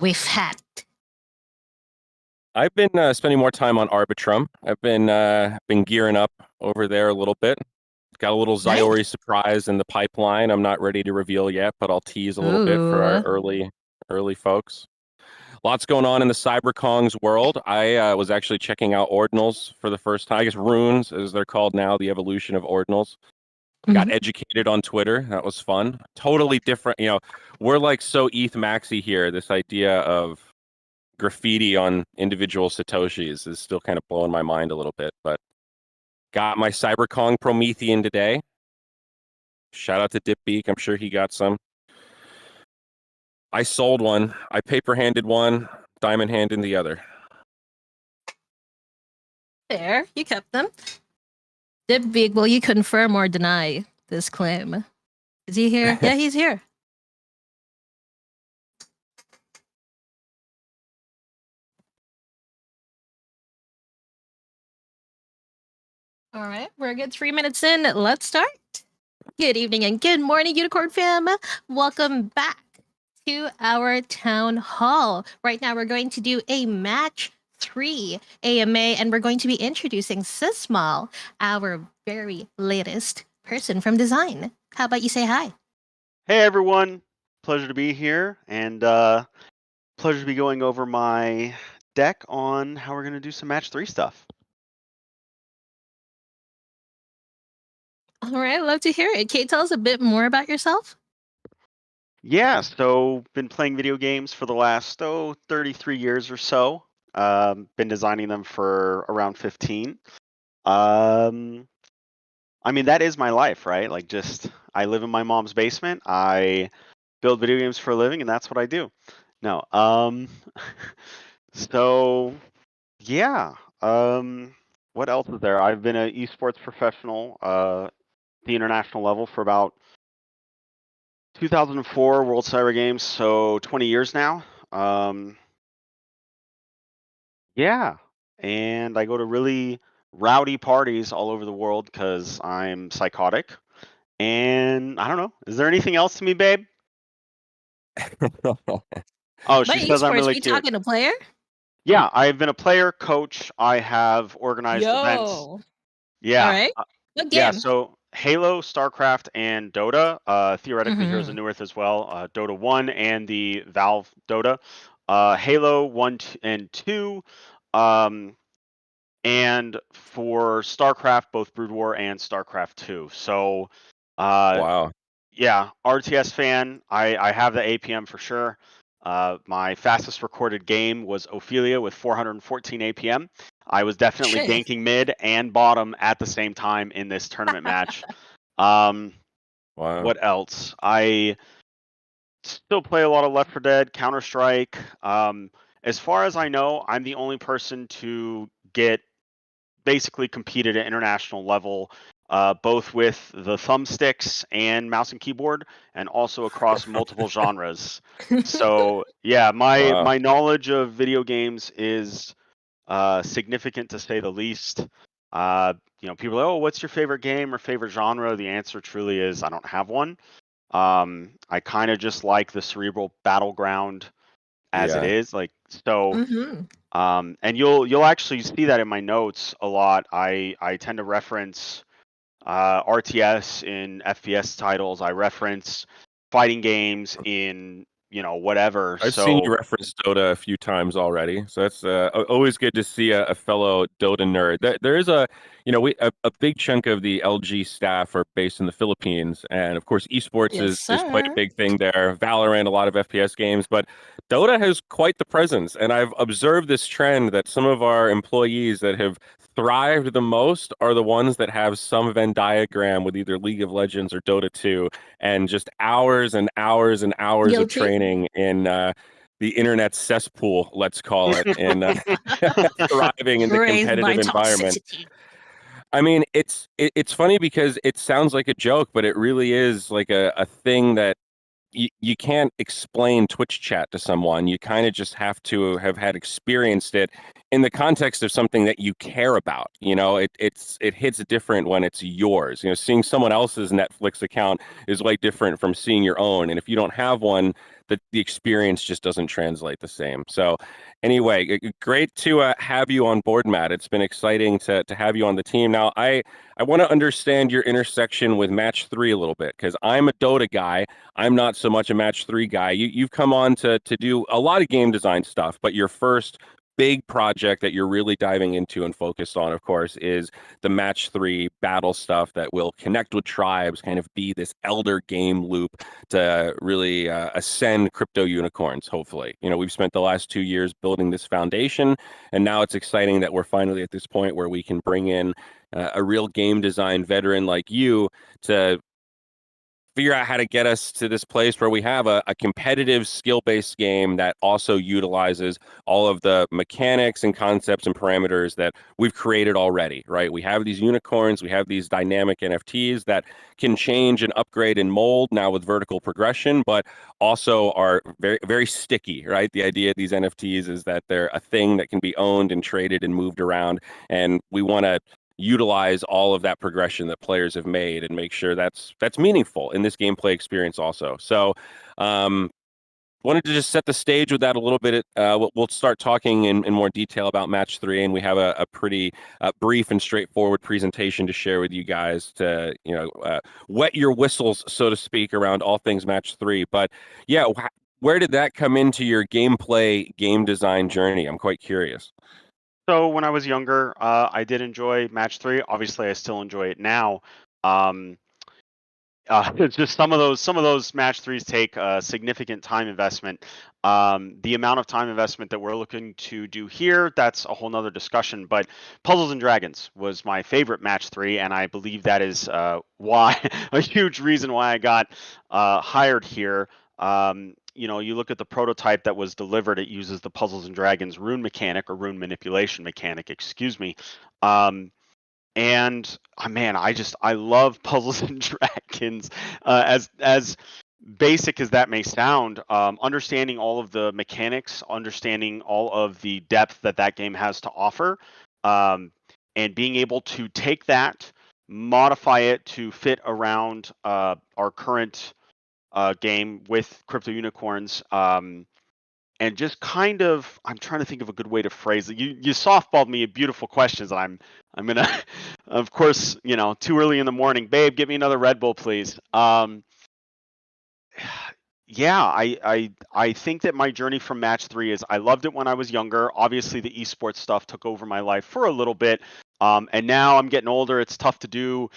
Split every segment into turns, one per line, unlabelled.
we've had.
I've been spending more time on Arbitrum. I've been gearing up over there a little bit. Got a little Zyori surprise in the pipeline. I'm not ready to reveal yet, but I'll tease a little bit for our early folks. Lots going on in the CyberKong's world. I was actually checking out ordinals for the first time. I guess runes, as they're called now, the evolution of ordinals. Got educated on Twitter. That was fun. Totally different. We're like so ETH Maxi here. This idea of graffiti on individual Satoshis is still kind of blowing my mind a little bit. But got my CyberKong Promethean today. Shout out to Dipbeak. I'm sure he got some. I sold one. I paper-handed one, diamond-handed the other.
Fair. You kept them. Dipbeak, will you confirm or deny this claim? Is he here? Yeah, he's here. All right, we're good. 3 minutes in. Let's start. Good evening and good morning, Unicorn fam. Welcome back to our town hall. Right now, we're going to do a match 3 AMA, and we're going to be introducing SysMal, our very latest person from design. How about you say hi?
Hey, everyone. Pleasure to be here, and pleasure to be going over my deck on how we're going to do some match 3 stuff.
All right, love to hear it. Can you tell us a bit more about yourself?
Yeah, so been playing video games for the last 33 years or so. Been designing them for around 15. I mean, that is my life, right? Like, I live in my mom's basement. I build video games for a living, and that's what I do. No, so yeah. What else is there? I've been an esports professional, the international level for about 2004 World Cyber Games, so 20 years now. Yeah, and I go to really rowdy parties all over the world because I'm psychotic. And I don't know. Is there anything else to me, babe? Oh, she says I'm really cute.
Are you talking to player?
Yeah, I've been a player, coach. I have organized events. Yeah.
All right. What game?
Yeah, so Halo, StarCraft, and Dota. Theoretically, Heroes of New Earth as well. Dota 1 and the Valve Dota. Halo 1 and 2. And for StarCraft, both Brood War and StarCraft 2. So,
wow.
Yeah, RTS fan. I have the APM for sure. My fastest recorded game was Ophelia with 414 APM. I was definitely ganking mid and bottom at the same time in this tournament match.
Wow.
What else? I still play a lot of Left 4 Dead, Counter-Strike. As far as I know, I'm the only person to get basically competed at international level, both with the thumbsticks and mouse and keyboard, and also across multiple genres. So yeah, my knowledge of video games is significant to say the least. People are, oh, what's your favorite game or favorite genre? The answer truly is I don't have one. I kind of just like the cerebral battleground as it is, like so. And you'll actually see that in my notes a lot. I tend to reference RTS in FPS titles. I reference fighting games in whatever.
I've seen you reference Dota a few times already, so that's always good to see a fellow Dota nerd. There is a big chunk of the LG staff are based in the Philippines, and of course esports is quite a big thing there. Valorant, a lot of FPS games, but Dota has quite the presence, and I've observed this trend that some of our employees that have thrived the most are the ones that have some Venn diagram with either League of Legends or Dota 2, and just hours and hours and hours of training in the internet cesspool, let's call it, and thriving in the competitive environment. I mean, it's funny because it sounds like a joke, but it really is like a thing that you can't explain Twitch chat to someone. You kind of just have to have had experienced it in the context of something that you care about. It hits different when it's yours. Seeing someone else's Netflix account is way different from seeing your own. And if you don't have one, the experience just doesn't translate the same. So anyway, great to have you on board, Matt. It's been exciting to have you on the team. Now, I want to understand your intersection with Match3 a little bit, because I'm a Dota guy. I'm not so much a Match3 guy. You've come on to do a lot of game design stuff, but your first big project that you're really diving into and focused on, of course, is the Match3 battle stuff that will connect with tribes, kind of be this elder game loop to really ascend crypto unicorns, hopefully. We've spent the last 2 years building this foundation, and now it's exciting that we're finally at this point where we can bring in a real game design veteran like you to figure out how to get us to this place where we have a competitive skill-based game that also utilizes all of the mechanics and concepts and parameters that we've created already, right? We have these unicorns, we have these dynamic NFTs that can change and upgrade and mold now with vertical progression, but also are very, very sticky, right? The idea of these NFTs is that they're a thing that can be owned and traded and moved around, and we want to utilize all of that progression that players have made and make sure that's meaningful in this gameplay experience also. So wanted to just set the stage with that a little bit. We'll start talking in more detail about Match3, and we have a pretty brief and straightforward presentation to share with you guys to wet your whistles, so to speak, around all things Match3. But yeah, where did that come into your gameplay game design journey? I'm quite curious.
So when I was younger, I did enjoy Match3. Obviously, I still enjoy it now. It's just some of those Match3s take significant time investment. The amount of time investment that we're looking to do here, that's a whole nother discussion. But Puzzles and Dragons was my favorite Match3, and I believe that is why a huge reason why I got hired here. You look at the prototype that was delivered, it uses the Puzzles and Dragons rune mechanic, or rune manipulation mechanic, excuse me. And man, I love Puzzles and Dragons. As basic as that may sound, understanding all of the mechanics, understanding all of the depth that game has to offer, and being able to take that, modify it to fit around our current game with crypto unicorns, and just kind of, I'm trying to think of a good way to phrase it. You softballed me beautiful questions. I'm gonna, of course, too early in the morning, babe, give me another Red Bull, please. Yeah, I think that my journey from Match3 is, I loved it when I was younger. Obviously, the esports stuff took over my life for a little bit. And now I'm getting older. It's tough to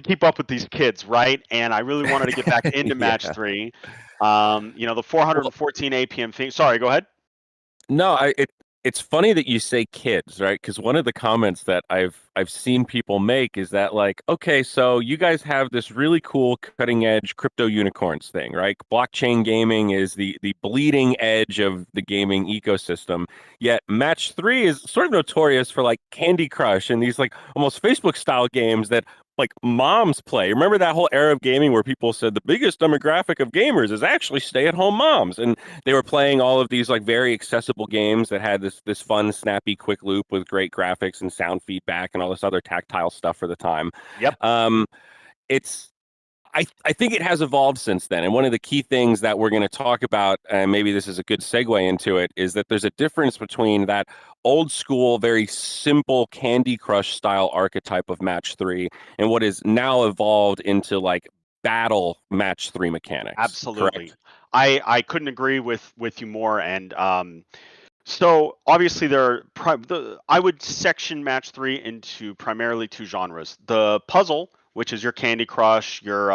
keep up with these kids, right? And I really wanted to get back into
Yeah.
Match3. The 414 APM thing. Sorry, go ahead.
No, it's funny that you say kids, right? Because one of the comments that I've seen people make is that, like, okay, so you guys have this really cool cutting edge crypto unicorns thing, right? Blockchain gaming is the bleeding edge of the gaming ecosystem. Yet Match3 is sort of notorious for like Candy Crush and these like almost Facebook style games that like moms play. Remember that whole era of gaming where people said the biggest demographic of gamers is actually stay-at-home moms, and they were playing all of these like very accessible games that had this fun, snappy, quick loop with great graphics and sound feedback and all this other tactile stuff for the time.
Yep.
It's I think it has evolved since then. And one of the key things that we're going to talk about, and maybe this is a good segue into it, is that there's a difference between that old school, very simple Candy Crush style archetype of Match3 and what is now evolved into like battle Match3 mechanics.
Absolutely.
Correct?
I couldn't agree with you more. And so obviously I would section Match3 into primarily two genres: the puzzle, which is your Candy Crush, your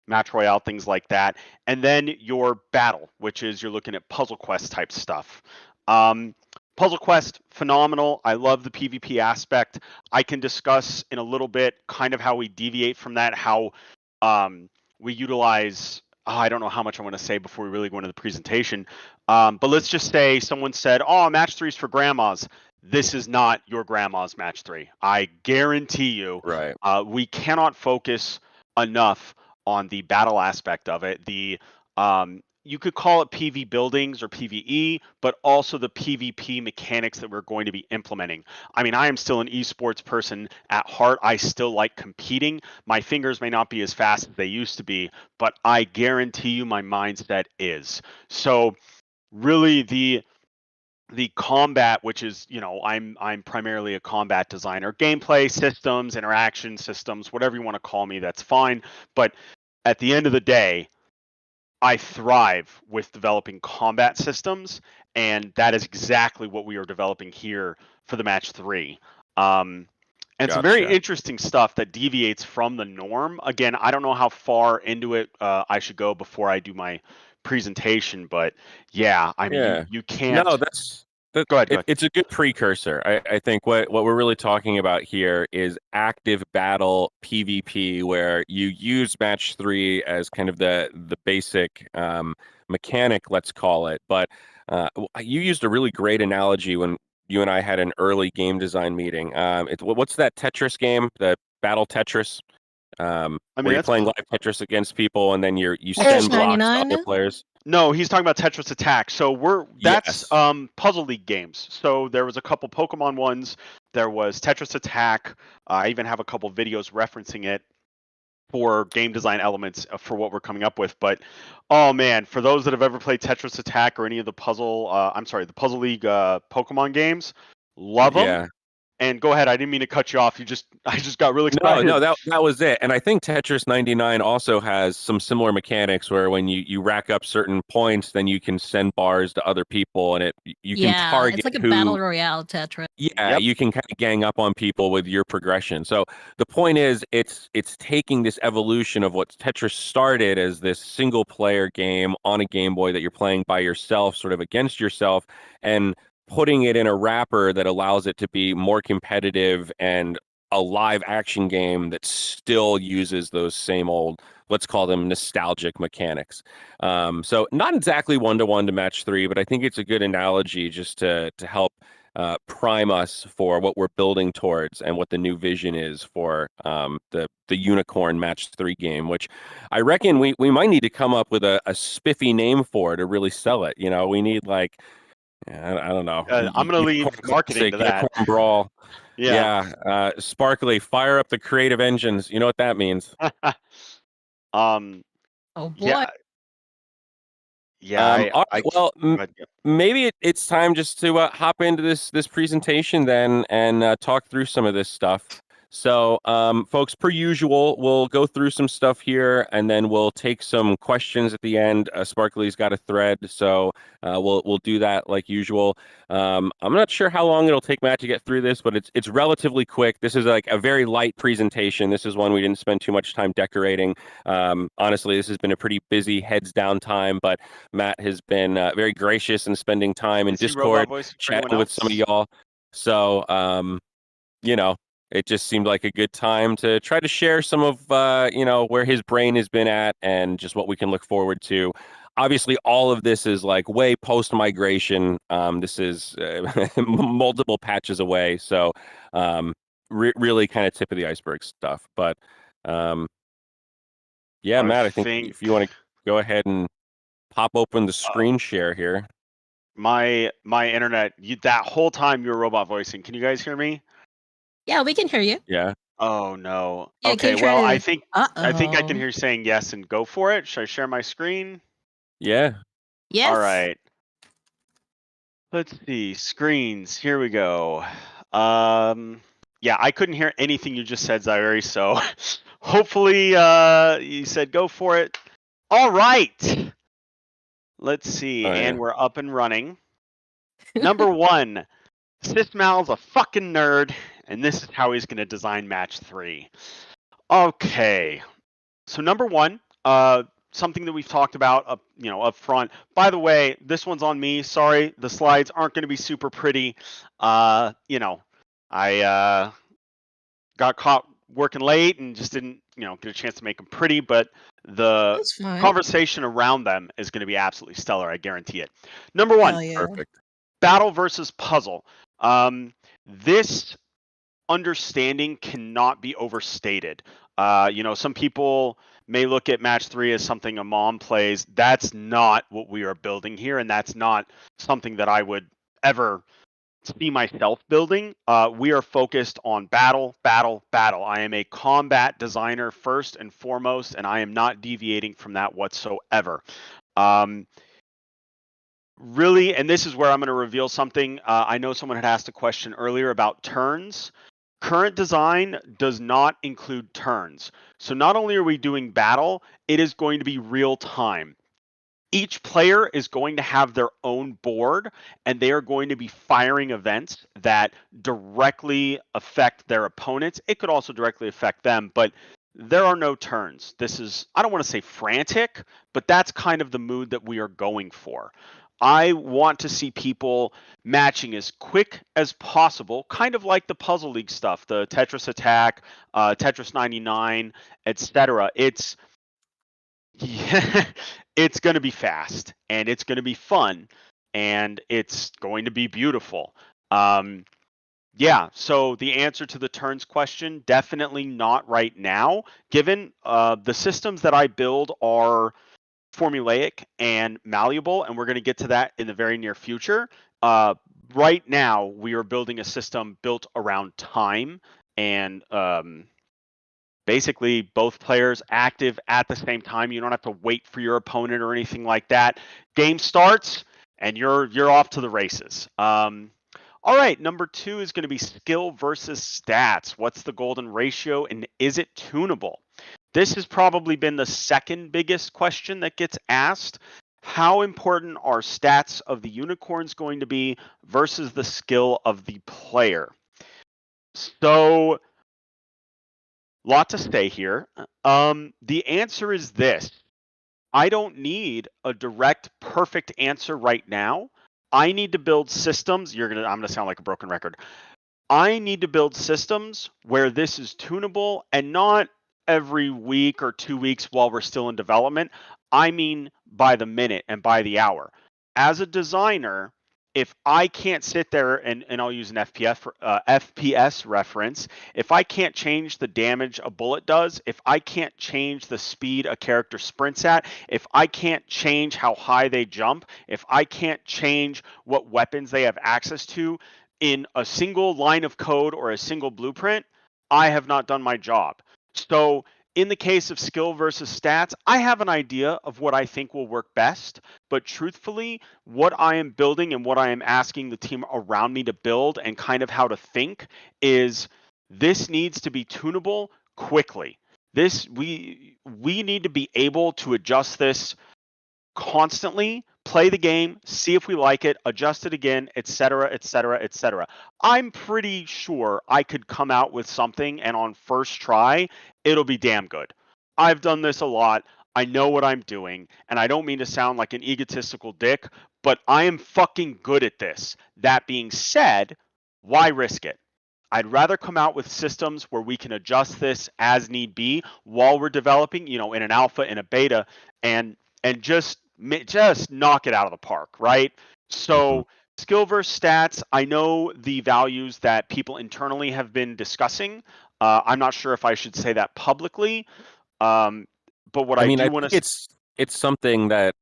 Match Royale, things like that, and then your battle, which is you're looking at Puzzle Quest type stuff. Puzzle Quest, phenomenal. I love the PvP aspect. I can discuss in a little bit kind of how we deviate from that, how we utilize. I don't know how much I want to say before we really go into the presentation. But let's just say someone said, "Oh, Match3 is for grandmas." This is not your grandma's Match3. I guarantee you.
Right.
We cannot focus enough on the battle aspect of it. The you could call it PV buildings or PVE, but also the PvP mechanics that we're going to be implementing. I mean, I am still an esports person at heart. I still like competing. My fingers may not be as fast as they used to be, but I guarantee you my mindset is. So really the combat, which is, I'm primarily a combat designer, gameplay systems, interaction systems, whatever you want to call me, that's fine. But at the end of the day, I thrive with developing combat systems, and that is exactly what we are developing here for the Match 3. And some very
Gotcha.
interesting stuff that deviates from the norm. Again, I don't know how far into it I should go before I do my presentation, but yeah, I mean,
Yeah.
you
No,
can't.
that
Go ahead, go ahead.
it's a good precursor. I think what we're really talking about here is active battle PvP, where you use Match 3 as kind of the basic mechanic, let's call it. But you used a really great analogy when you and I had an early game design meeting. What's that Tetris game? The Battle Tetris,
I mean,
where you're
that's
playing live Tetris against people, and then you
Tetris
send
oh,
blocks to
99.
other players.
no, he's talking about Tetris Attack. So that's
Yes.
Puzzle League games. So there was a couple Pokemon ones. There was Tetris Attack. I even have a couple videos referencing it for game design elements for what we're coming up with. But oh man, for those that have ever played Tetris Attack or any of the the Puzzle League Pokemon games, love them.
Yeah.
And go ahead. I didn't mean to cut you off. I just got really
No,
excited.
that was it. And I think Tetris 99 also has some similar mechanics where when you rack up certain points, then you can send bars to other people, and you can
Yeah, it's
target
like a
who.
battle royale Tetris.
Yeah,
Yep.
you can kind of gang up on people with your progression. So the point is, it's taking this evolution of what Tetris started as this single player game on a Game Boy that you're playing by yourself, sort of against yourself, and putting it in a wrapper that allows it to be more competitive and a live action game that still uses those same old, let's call them nostalgic mechanics. So not exactly one-to-one to Match 3, but I think it's a good analogy just to help prime us for what we're building towards and what the new vision is for the Unicorn Match 3 game, which I reckon we might need to come up with a spiffy name for to really sell it. We need like, I don't know,
I'm gonna
Unicorn
leave marketing
Classic,
to that.
Unicorn Brawl.
Yeah.
Yeah, Sparkly, fire up the creative engines. You know what that means.
um.
Oh boy.
Yeah. Yeah. I.
All
I.
right, well,
Go ahead.
maybe it's time just to hop into this presentation then and talk through some of this stuff. So, folks, per usual, we'll go through some stuff here, and then we'll take some questions at the end. Sparkly's got a thread, so we'll do that like usual. I'm not sure how long it'll take Matt to get through this, but it's relatively quick. This is like a very light presentation. This is one we didn't spend too much time decorating. Honestly, this has been a pretty busy heads down time, but Matt has been very gracious in spending time in
Is he robot
Discord,
voice for anyone
chatting with some of
else?
y'all. So, you know, it just seemed like a good time to try to share some of, where his brain has been at and just what we can look forward to. Obviously, all of this is like way post migration. This is multiple patches away. So, really kind of tip of the iceberg stuff. But, yeah,
I
Matt, I think
think
if you want to go ahead and pop open the
uh,
screen share here.
my internet. That whole time you were robot voicing. Can you guys hear me?
Yeah, we can hear you.
Yeah.
Oh no.
Yeah, can
Okay.
you try
Well,
to?
I think I can
Uh-oh.
hear you saying yes and go for it. Should I share my screen?
Yeah.
All
Yes.
right. Let's see. Screens. Here we go. Um. Yeah, I couldn't hear anything you just said, Zyori. So hopefully, you said go for it. All right. Let's see.
Oh
And
yeah.
we're up and running. Number one. SysMal's a fucking nerd, and this is how he's going to design Match 3. Okay. So number one, something that we've talked about up front. By the way, this one's on me. Sorry, the slides aren't going to be super pretty. I got caught working late and just didn't, get a chance to make them pretty, but the
That's fine.
conversation around them is going to be absolutely stellar, I guarantee it. Number one,
Hell yeah.
Perfect.
battle versus puzzle. This understanding cannot be overstated. Some people may look at Match 3 as something a mom plays. That's not what we are building here, and that's not something that I would ever see myself building. We are focused on battle, battle, battle. I am a combat designer first and foremost, and I am not deviating from that whatsoever. Really, and this is where I'm going to reveal something. I know someone had asked a question earlier about turns. Current design does not include turns. So not only are we doing battle, it is going to be real time. Each player is going to have their own board, and they are going to be firing events that directly affect their opponents. It could also directly affect them, but there are no turns. This is, I don't want to say frantic, but that's kind of the mood that we are going for. I want to see people matching as quick as possible, kind of like the Puzzle League stuff, the Tetris Attack, Tetris 99, etc. Yeah, it's going to be fast, and it's going to be fun, and it's going to be beautiful. Yeah, so the answer to the turns question, definitely not right now, given the systems that I build are formulaic and malleable, and we're going to get to that in the very near future. Right now, we are building a system built around time and basically both players active at the same time. You don't have to wait for your opponent or anything like that. Game starts and you're off to the races. All right, number 2 is going to be skill versus stats. What's the golden ratio and is it tunable? This has probably been the second biggest question that gets asked. How important are stats of the unicorns going to be versus the skill of the player? So, lot to say here. The answer is this. I don't need a direct, perfect answer right now. I need to build systems. I'm gonna sound like a broken record. I need to build systems where this is tunable and not every week or 2 weeks while we're still in development. I mean by the minute and by the hour. As a designer, if I can't sit there and I'll use an FPS reference, if I can't change the damage a bullet does, if I can't change the speed a character sprints at, if I can't change how high they jump, if I can't change what weapons they have access to in a single line of code or a single blueprint, I have not done my job. So in the case of skill versus stats, I have an idea of what I think will work best, but truthfully, what I am building and what I am asking the team around me to build and kind of how to think is this needs to be tunable quickly. We need to be able to adjust this constantly, play the game, see if we like it, adjust it again, etc., etc., etc. I'm pretty sure I could come out with something and on first try, it'll be damn good. I've done this a lot. I know what I'm doing, and I don't mean to sound like an egotistical dick, but I am fucking good at this. That being said, why risk it? I'd rather come out with systems where we can adjust this as need be while we're developing, in an alpha, in a beta, and just knock it out of the park, right? So skill versus stats, I know the values that people internally have been discussing. I'm not sure if I should say that publicly, but what I
I
do want
think
to
it's something that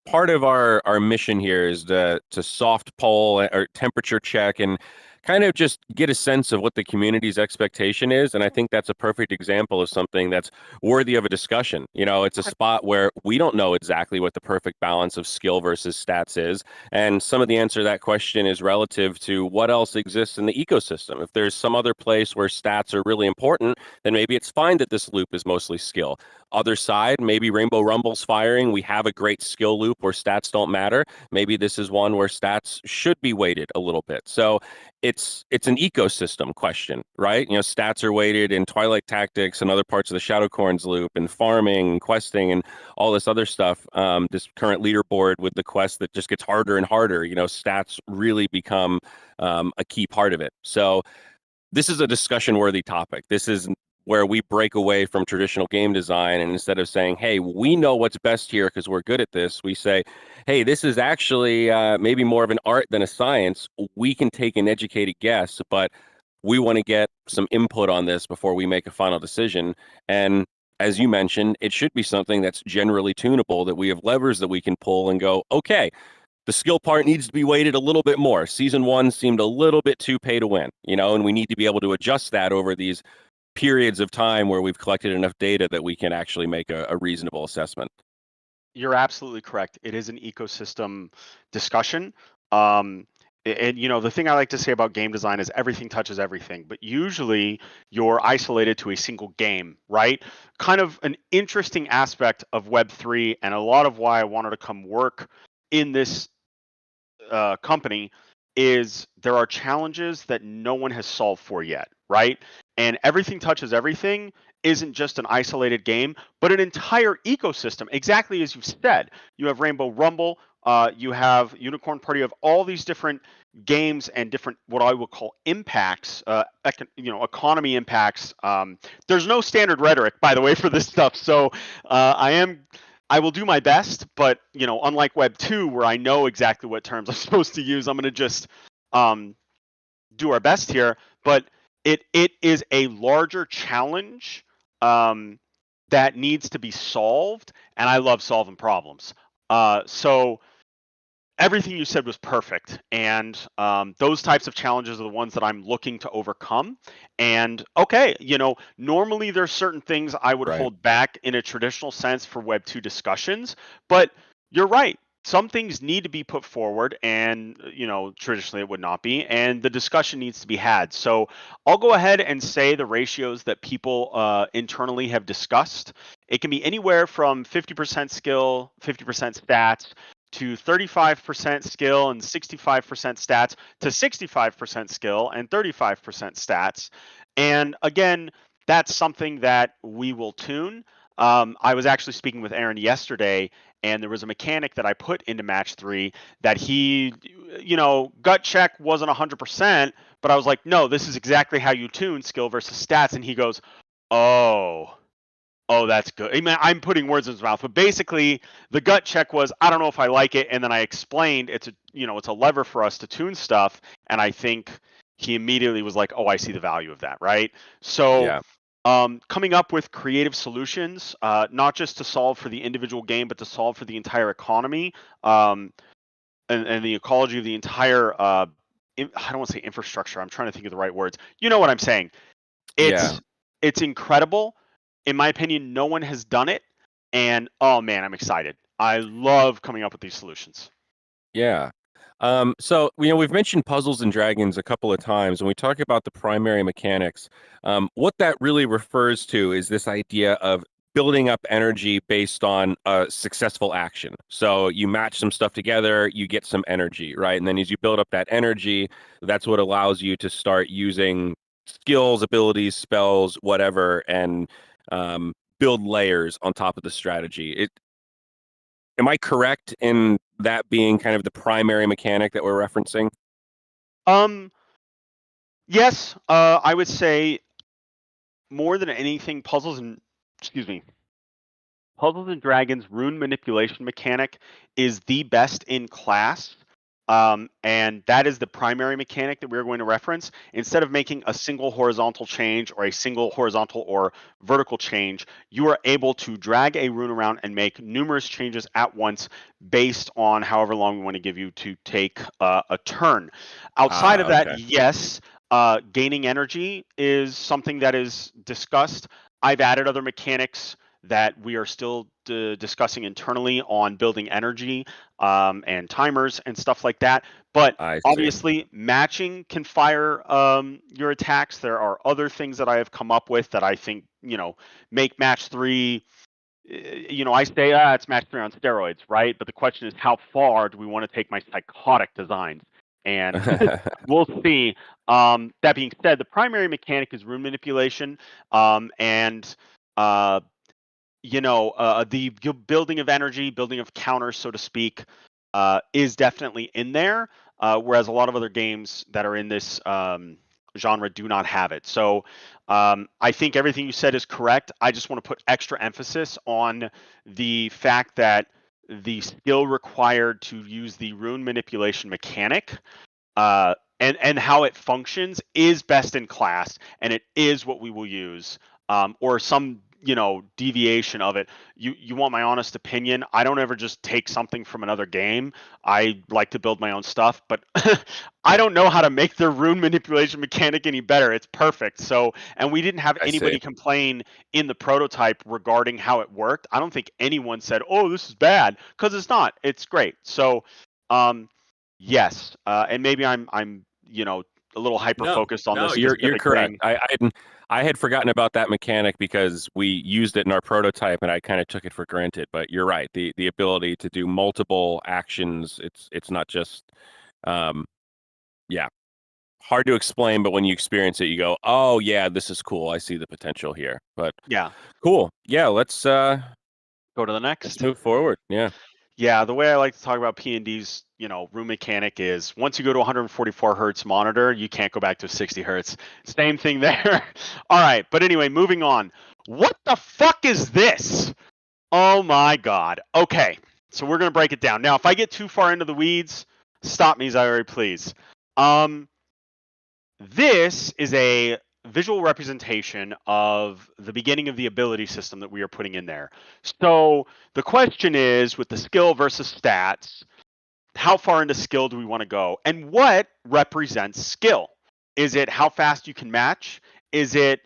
part of our mission here is to soft poll or temperature check and kind of just get a sense of what the community's expectation is. And I think that's a perfect example of something that's worthy of a discussion. It's a spot where we don't know exactly what the perfect balance of skill versus stats is. And some of the answer to that question is relative to what else exists in the ecosystem. If there's some other place where stats are really important, then maybe it's fine that this loop is mostly skill. Other side, maybe Rainbow Rumble's firing. We have a great skill loop where stats don't matter. Maybe this is one where stats should be weighted a little bit. So it's an ecosystem question, right? Stats are weighted in Twilight Tactics and other parts of the Shadowcorns loop and farming and questing and all this other stuff. This current leaderboard with the quest that just gets harder and harder, stats really become a key part of it. So this is a discussion worthy topic. This is where we break away from traditional game design, and instead of saying, hey, we know what's best here because we're good at this, we say, hey, this is actually maybe more of an art than a science. We can take an educated guess, but we want to get some input on this before we make a final decision. And as you mentioned, it should be something that's generally tunable, that we have levers that we can pull and go, okay, the skill part needs to be weighted a little bit more. Season 1 seemed a little bit too pay to win, and we need to be able to adjust that over these periods of time where we've collected enough data that we can actually make a reasonable assessment.
You're absolutely correct. It is an ecosystem discussion. And the thing I like to say about game design is everything touches everything, but usually you're isolated to a single game, right? Kind of an interesting aspect of Web3, and a lot of why I wanted to come work in this company is there are challenges that no one has solved for yet, right? And everything touches everything isn't just an isolated game, but an entire ecosystem. Exactly as you said, you have Rainbow Rumble, you have Unicorn Party, you have all these different games and different what I would call impacts, economy impacts. There's no standard rhetoric, by the way, for this stuff. So I will do my best, but unlike Web 2, where I know exactly what terms I'm supposed to use, I'm going to just do our best here. But it is a larger challenge that needs to be solved, and I love solving problems. So everything you said was perfect, and those types of challenges are the ones that I'm looking to overcome. And okay, normally there's certain things I would
Right.
hold back in a traditional sense for Web 2 discussions, but you're right. Some things need to be put forward, and traditionally it would not be, and the discussion needs to be had. So I'll go ahead and say the ratios that people internally have discussed. It can be anywhere from 50% skill, 50% stats, to 35% skill and 65% stats, to 65% skill and 35% stats. And again, that's something that we will tune. I was actually speaking with Aaron yesterday, and there was a mechanic that I put into Match3 that he, gut check wasn't 100%, but I was like, no, this is exactly how you tune skill versus stats. And he goes, oh, that's good. I mean, I'm putting words in his mouth, but basically the gut check was, I don't know if I like it. And then I explained it's a lever for us to tune stuff. And I think he immediately was like, oh, I see the value of that. Right. So
Yeah.
coming up with creative solutions, not just to solve for the individual game, but to solve for the entire economy, and the ecology of the entire, I don't want to say infrastructure. I'm trying to think of the right words. You know what I'm saying?
Yeah.
It's incredible. In my opinion, no one has done it, and oh man, I'm excited. I love coming up with these solutions.
Yeah. So we've mentioned Puzzles and Dragons a couple of times. When we talk about the primary mechanics, what that really refers to is this idea of building up energy based on a successful action. So you match some stuff together, you get some energy, right? And then as you build up that energy, that's what allows you to start using skills, abilities, spells, whatever, and build layers on top of the strategy. Am I correct in that being kind of the primary mechanic that we're referencing?
Yes, I would say more than anything, Puzzles and Dragons rune manipulation mechanic is the best in class. And that is the primary mechanic that we're going to reference. Instead of making a single horizontal change or a single horizontal or vertical change, you are able to drag a rune around and make numerous changes at once based on however long we want to give you to take a turn. Outside of that,
Okay.
yes, gaining energy is something that is discussed. I've added other mechanics that we are still discussing internally on building energy and timers and stuff like that. But
I see.
obviously, matching can fire your attacks. There are other things that I have come up with that I think make Match3. I say it's Match3 on steroids, right? But the question is, how far do we want to take my psychotic designs? And we'll see. That being said, the primary mechanic is rune manipulation, and the building of energy, building of counters, so to speak, is definitely in there. Whereas a lot of other games that are in this genre do not have it. So I think everything you said is correct. I just want to put extra emphasis on the fact that the skill required to use the rune manipulation mechanic and how it functions is best in class, and it is what we will use. Or some deviation of it. You want my honest opinion? I don't ever just take something from another game. I like to build my own stuff, but I don't know how to make their rune manipulation mechanic any better. It's perfect. So, and we didn't have
I see.
anybody complain in the prototype regarding how it worked. I don't think anyone said, "Oh, this is bad," because it's not. It's great. So, yes, and maybe I'm a little hyper focused on this
you're
specific
correct.
thing.
I had forgotten about that mechanic because we used it in our prototype and I kind of took it for granted. But you're right. The ability to do multiple actions, it's not just yeah, hard to explain, but when you experience it, you go, "Oh yeah, this is cool. I see the potential here." But
Yeah,
cool. Yeah, let's
go to the next.
move forward. Yeah.
Yeah, the way I like to talk about P&D's, room mechanic is once you go to 144 hertz monitor, you can't go back to 60 hertz. Same thing there. All right, but anyway, moving on. What the fuck is this? Oh my god. Okay, so we're gonna break it down. Now, if I get too far into the weeds, stop me, Zyori, please. This is a visual representation of the beginning of the ability system that we are putting in there. So the question is, with the skill versus stats, how far into skill do we want to go? And what represents skill? Is it how fast you can match? Is it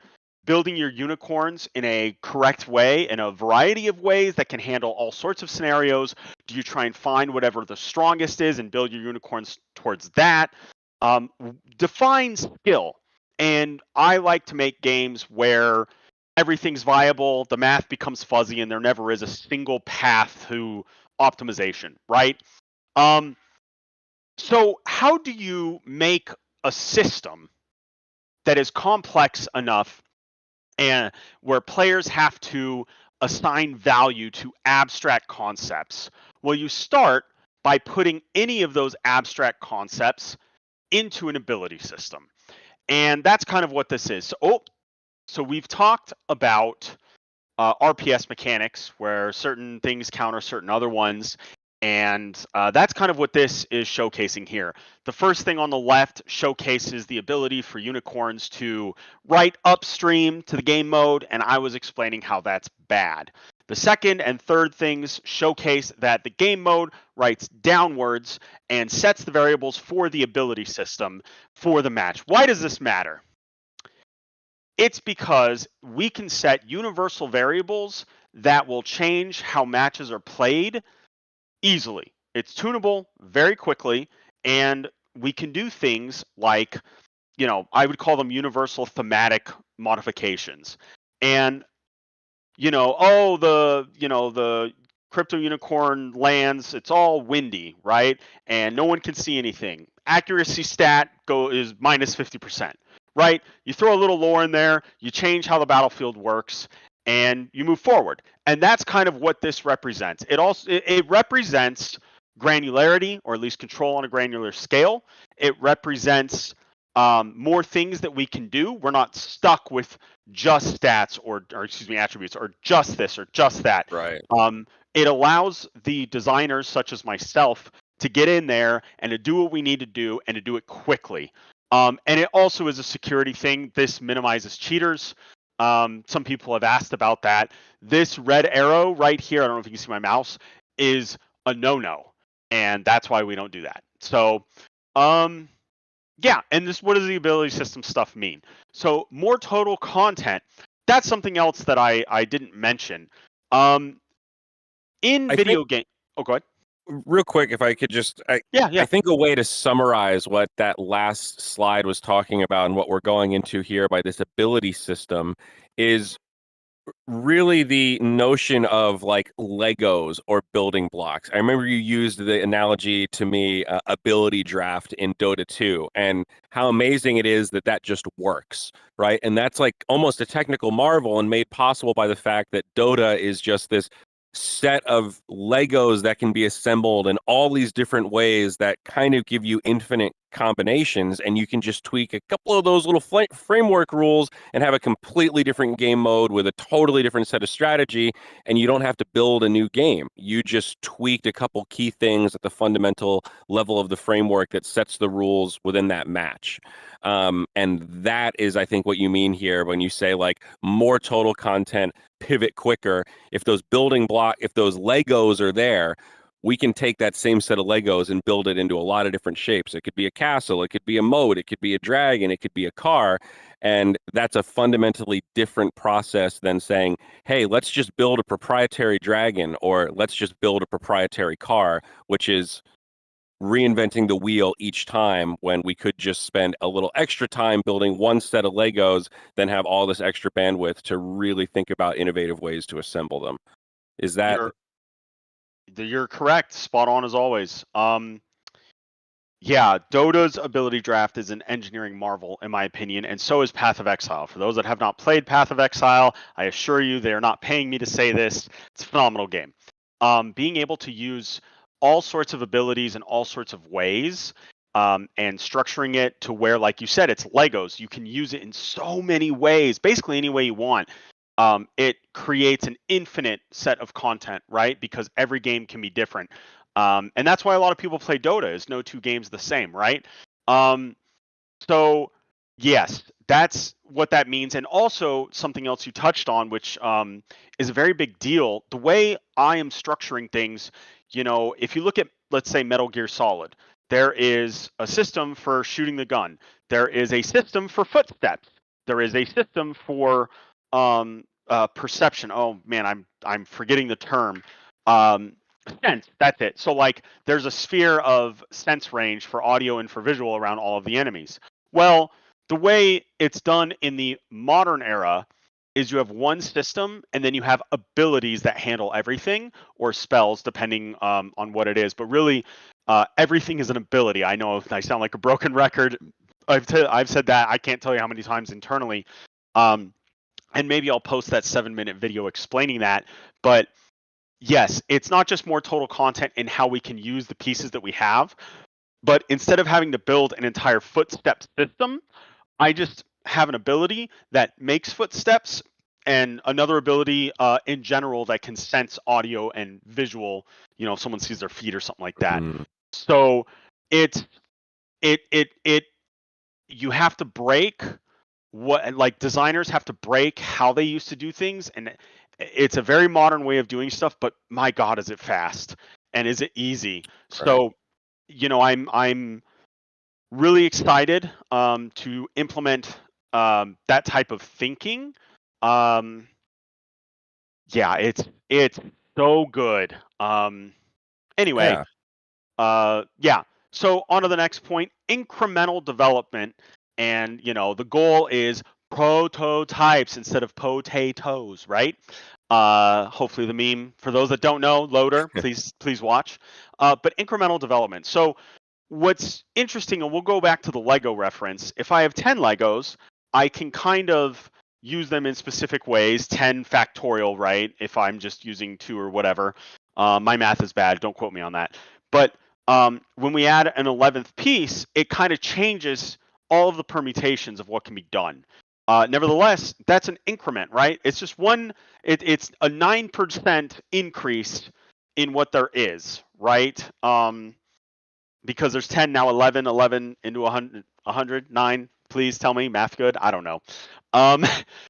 building your unicorns in a correct way, in a variety of ways that can handle all sorts of scenarios? Do you try and find whatever the strongest is and build your unicorns towards that? Define skill. And I like to make games where everything's viable, the math becomes fuzzy, and there never is a single path to optimization, right? So how do you make a system that is complex enough and where players have to assign value to abstract concepts? Well, you start by putting any of those abstract concepts into an ability system. And that's kind of what this is. So we've talked about RPS mechanics where certain things counter certain other ones. And that's kind of what this is showcasing here. The first thing on the left showcases the ability for unicorns to write upstream to the game mode, and I was explaining how that's bad. The second and third things showcase that the game mode writes downwards and sets the variables for the ability system for the match. Why does this matter? It's because we can set universal variables that will change how matches are played easily. It's tunable very quickly, and we can do things like, I would call them universal thematic modifications. And, the crypto unicorn lands, it's all windy, right? And no one can see anything. Accuracy stat is minus 50%, right? You throw a little lore in there, you change how the battlefield works, and you move forward. And that's kind of what this represents. It represents granularity, or at least control on a granular scale. It represents more things that we can do. We're not stuck with just stats or attributes, or just this or just that.
Right.
It allows the designers such as myself to get in there and to do what we need to do and to do it quickly. And it also is a security thing. This minimizes cheaters. Some people have asked about that. This red arrow right here, I don't know if you can see my mouse, is a no-no. And that's why we don't do that. So, yeah, and what does the ability system stuff mean? So more total content. That's something else that I didn't mention. In video game. Oh, go ahead.
Real quick, if I could just,
Yeah.
I think a way to summarize what that last slide was talking about and what we're going into here by this ability system is really the notion of like Legos or building blocks. I remember you used the analogy to me, ability draft in Dota 2, and how amazing it is that that just works, right? And that's like almost a technical marvel and made possible by the fact that Dota is just this set of Legos that can be assembled in all these different ways that kind of give you infinite combinations, and you can just tweak a couple of those little framework rules and have a completely different game mode with a totally different set of strategy, and you don't have to build a new game. You just tweaked a couple key things at the fundamental level of the framework that sets the rules within that match. And that is, I think, what you mean here when you say like more total content, pivot quicker. If those if those Legos are there, we can take that same set of Legos and build it into a lot of different shapes. It could be a castle, it could be a moat, it could be a dragon, it could be a car. And that's a fundamentally different process than saying, hey, let's just build a proprietary dragon or let's just build a proprietary car, which is reinventing the wheel each time when we could just spend a little extra time building one set of Legos, then have all this extra bandwidth to really think about innovative ways to assemble them. Is that...
You're correct. Spot on as always. Yeah, Dota's ability draft is an engineering marvel, in my opinion, and so is Path of Exile. For those that have not played Path of Exile, I assure you they are not paying me to say this. It's a phenomenal game. Being able to use all sorts of abilities in all sorts of ways, and structuring it to where, like you said, it's Legos. You can use it in so many ways, basically any way you want. It creates an infinite set of content, right? Because every game can be different. And that's why a lot of people play Dota, is no two games the same, right? So yes, that's what that means. And also something else you touched on, which is a very big deal. The way I am structuring things, if you look at, let's say, Metal Gear Solid, there is a system for shooting the gun. There is a system for footsteps. There is a system for perception. Oh man, I'm forgetting the term. Sense. That's it. So like, there's a sphere of sense range for audio and for visual around all of the enemies. Well, the way it's done in the modern era is you have one system and then you have abilities that handle everything, or spells depending on what it is. But really, everything is an ability. I know I sound like a broken record. I've said that I can't tell you how many times internally. And maybe I'll post that 7-minute video explaining that. But yes, it's not just more total content in how we can use the pieces that we have, but instead of having to build an entire footstep system, I just have an ability that makes footsteps and another ability in general that can sense audio and visual, if someone sees their feet or something like that. So it you have to break like designers have to break how they used to do things, and it's a very modern way of doing stuff, but my God, is it fast and is it easy? So, I'm really excited to implement that type of thinking. Yeah, it's so good. Anyway, yeah. So on to the next point, incremental development, and the goal is prototypes instead of potatoes, right? Hopefully the meme, for those that don't know, loader, please watch. But incremental development. So what's interesting, and we'll go back to the Lego reference. If I have 10 Legos, I can kind of use them in specific ways. 10 factorial, right? If I'm just using 2 or whatever. My math is bad. Don't quote me on that. But when we add an 11th piece, it kind of changes all of the permutations of what can be done. Nevertheless, that's an increment, right? It's just it's a 9% increase in what there is, right? Because there's 10, now 11 into 100, 9. Please tell me, math good? I don't know.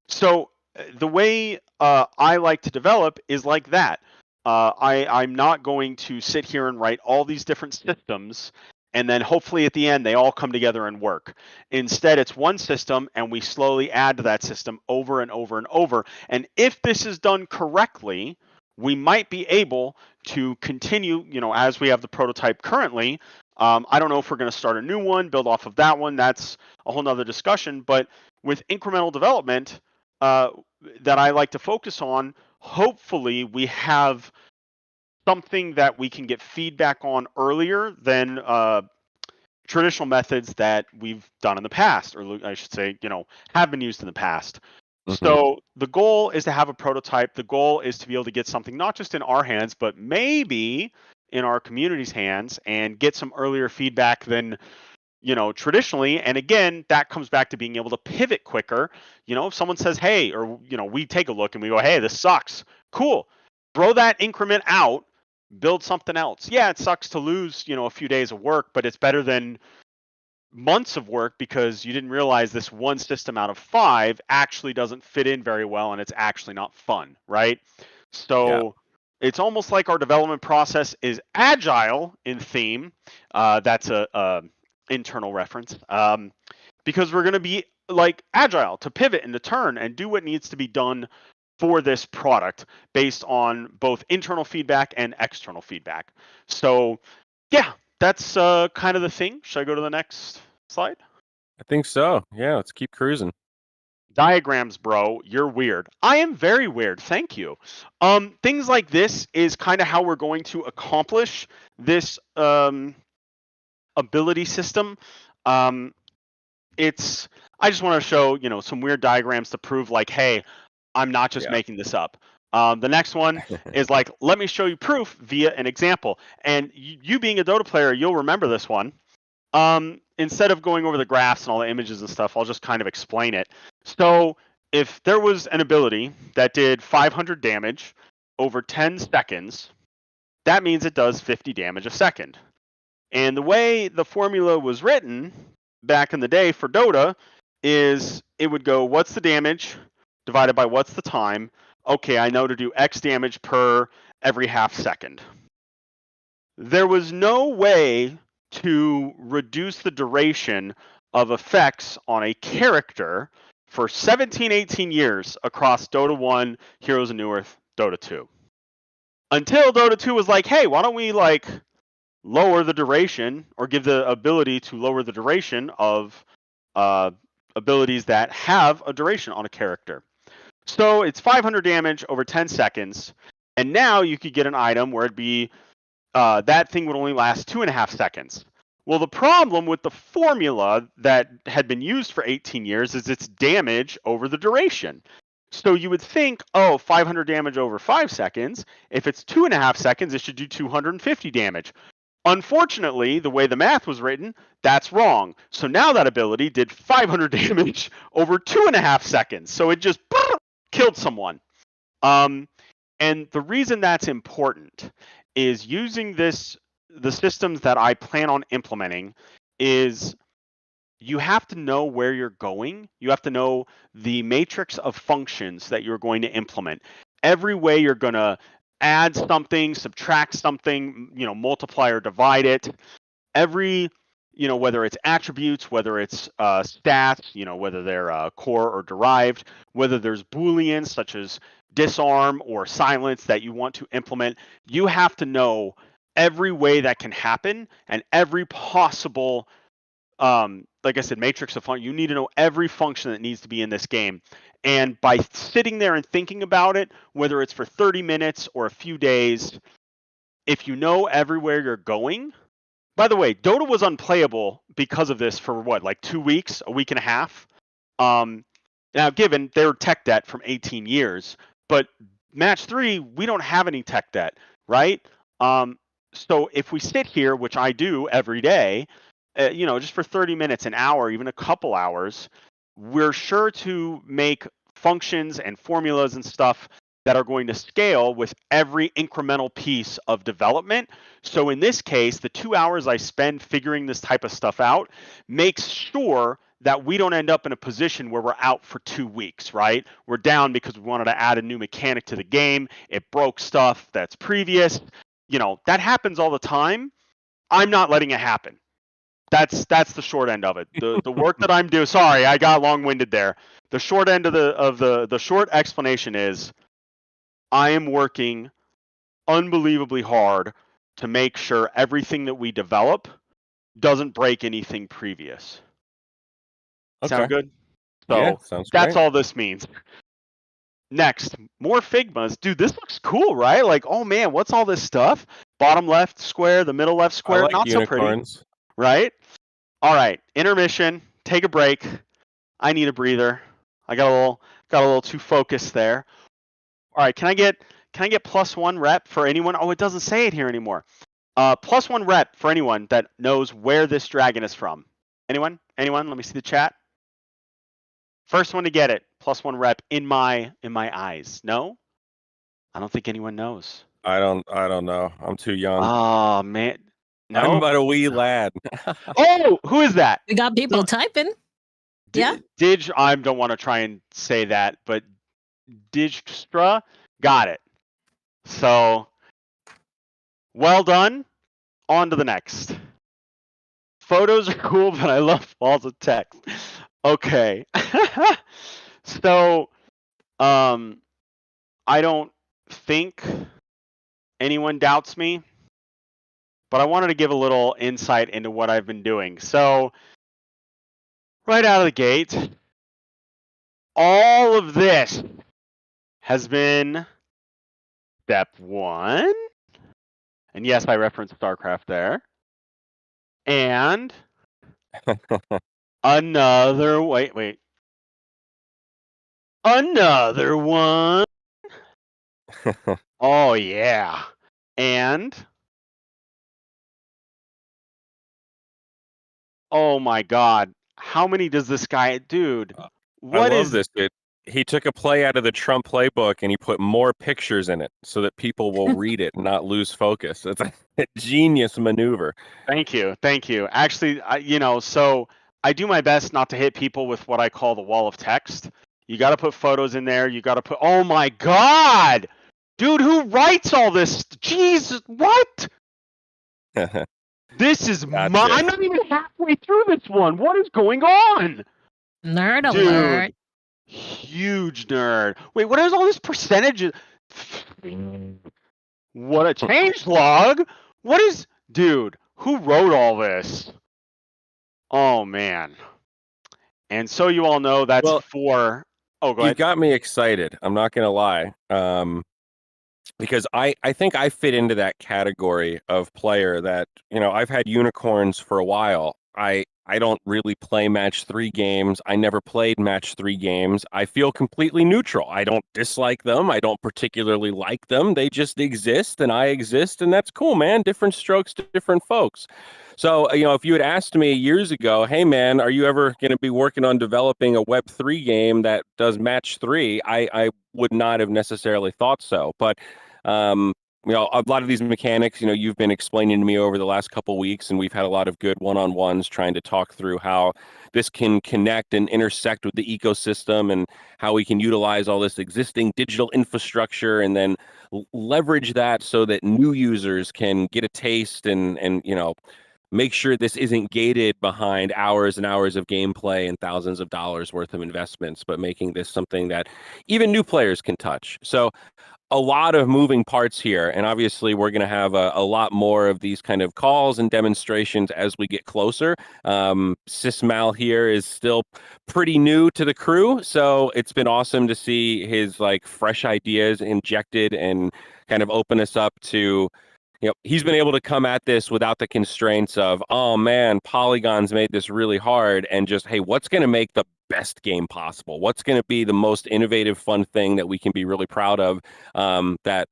So the way I like to develop is like that. I'm not going to sit here and write all these different systems and then hopefully at the end they all come together and work. Instead, it's one system and we slowly add to that system over and over and over. And if this is done correctly, we might be able to continue, as we have the prototype currently. I don't know if we're going to start a new one, build off of that one. That's a whole nother discussion. But with incremental development that I like to focus on, hopefully we have something that we can get feedback on earlier than traditional methods that we've done in the past, or I should say, have been used in the past. So the goal is to have a prototype. The goal is to be able to get something not just in our hands, but maybe in our community's hands, and get some earlier feedback than traditionally. And again, that comes back to being able to pivot quicker. If someone says, hey, or, we take a look and we go, hey, this sucks. Cool. Throw that increment out, build something else. Yeah, it sucks to lose, a few days of work, but it's better than months of work because you didn't realize this one system out of 5 actually doesn't fit in very well and it's actually not fun, right? So it's almost like our development process is agile in theme. That's a internal reference, because we're going to be like agile to pivot and to turn and do what needs to be done for this product based on both internal feedback and external feedback. So yeah, that's kind of the thing. Should I go to the next slide?
I think so. Yeah, let's keep cruising.
Diagrams, bro, you're weird. I am very weird. Thank you. Things like this is kind of how we're going to accomplish this ability system. I just want to show, some weird diagrams to prove like, hey, I'm not just making this up. The next one is like, let me show you proof via an example. And you being a Dota player, you'll remember this one. Instead of going over the graphs and all the images and stuff, I'll just kind of explain it. So if there was an ability that did 500 damage over 10 seconds, that means it does 50 damage a second. And the way the formula was written back in the day for Dota is it would go, what's the damage divided by what's the time? Okay, I know to do X damage per every half second. There was no way to reduce the duration of effects on a character for 17, 18 years across Dota 1, Heroes of Newerth, Dota 2. Until Dota 2 was like, hey, why don't we lower the duration or give the ability to lower the duration of abilities that have a duration on a character. So it's 500 damage over 10 seconds. And now you could get an item where it'd be that thing would only last 2.5 seconds. Well, the problem with the formula that had been used for 18 years is its damage over the duration. So you would think, 500 damage over 5 seconds. If it's 2.5 seconds, it should do 250 damage. Unfortunately, the way the math was written, that's wrong. So now that ability did 500 damage over 2.5 seconds. So it just killed someone. And the reason that's important is using the systems that I plan on implementing is you have to know where you're going. You have to know the matrix of functions that you're going to implement. Every way you're going to add something, subtract something, multiply or divide it. Every, whether it's attributes, whether it's stats, whether they're core or derived, whether there's Booleans such as disarm or silence that you want to implement, you have to know every way that can happen and every possible, like I said, matrix of function. You need to know every function that needs to be in this game. And by sitting there and thinking about it, whether it's for 30 minutes or a few days, if you know everywhere you're going. By the way, Dota was unplayable because of this for what, like 2 weeks, a week and a half? Now, given their tech debt from 18 years, but Match3, we don't have any tech debt, right? So if we sit here, which I do every day, just for 30 minutes, an hour, even a couple hours, we're sure to make functions and formulas and stuff that are going to scale with every incremental piece of development. So in this case, the 2 hours I spend figuring this type of stuff out makes sure that we don't end up in a position where we're out for 2 weeks, right? We're down because we wanted to add a new mechanic to the game. It broke stuff that's previous. That happens all the time. I'm not letting it happen. That's the short end of it. The work that I'm doing. Sorry, I got long-winded there. The short end of the short explanation is I am working unbelievably hard to make sure everything that we develop doesn't break anything previous.
Okay.
Sound good?
Yeah,
So
sounds
that's
great.
all this means. Next, more Figmas. Dude, this looks cool, right? Like, oh man, what's all this stuff? Bottom left square, the middle left
I
square,
like
not so pretty,
unicorns.
right? All right, intermission. Take a break. I need a breather. I got a little too focused there. All right, can I get +1 rep for anyone? Oh, it doesn't say it here anymore. +1 rep for anyone that knows where this dragon is from. Anyone? Anyone? Let me see the chat. First one to get it. +1 rep in my eyes. No? I don't think anyone knows.
I don't know. I'm too young.
Oh man. No.
I'm but a wee lad.
Oh, who is that?
We got people typing. Yeah.
Dig. I don't want to try and say that, but Digstra got it. So well done. On to the next. Photos are cool, but I love balls of text. Okay. So, I don't think anyone doubts me, but I wanted to give a little insight into what I've been doing. So, right out of the gate, all of this has been step 1. And yes, I referenced StarCraft there. And another, wait. Another one. Oh, yeah. And, oh my God, how many does this guy, dude?
I
What
love
is
this. He took a play out of the Trump playbook and he put more pictures in it so that people will read it and not lose focus. It's a genius maneuver.
Thank you. Actually, so I do my best not to hit people with what I call the wall of text. You got to put photos in there. You got to put, oh my God, dude, who writes all this? Jesus, what? This is
Gotcha.
I'm not even halfway through this one. What is going on?
Nerd
Dude,
alert.
huge nerd. Wait, what is all this percentages? What a change log. What is, dude, who wrote all this? Oh man. And so you all know that's
Well,
for, oh, go
You've
ahead.
got me excited. I'm not going to lie. Because I think I fit into that category of player that, I've had unicorns for a while. I don't really play Match 3 games. I never played Match 3 games. I feel completely neutral. I don't dislike them. I don't particularly like them. They just exist and I exist, and that's cool, man. Different strokes to different folks. So, if you had asked me years ago, hey, man, are you ever going to be working on developing a Web3 game that does Match 3? I would not have necessarily thought so. But a lot of these mechanics, you've been explaining to me over the last couple of weeks, and we've had a lot of good one-on-ones trying to talk through how this can connect and intersect with the ecosystem and how we can utilize all this existing digital infrastructure and then leverage that so that new users can get a taste and make sure this isn't gated behind hours and hours of gameplay and thousands of dollars worth of investments, but making this something that even new players can touch. So a lot of moving parts here, and obviously we're going to have a lot more of these kind of calls and demonstrations as we get closer. SysMal here is still pretty new to the crew, so it's been awesome to see his fresh ideas injected and kind of open us up to, he's been able to come at this without the constraints of, oh man, Polygon's made this really hard, and just, hey, what's going to make the best game possible? What's going to be the most innovative, fun thing that we can be really proud of, that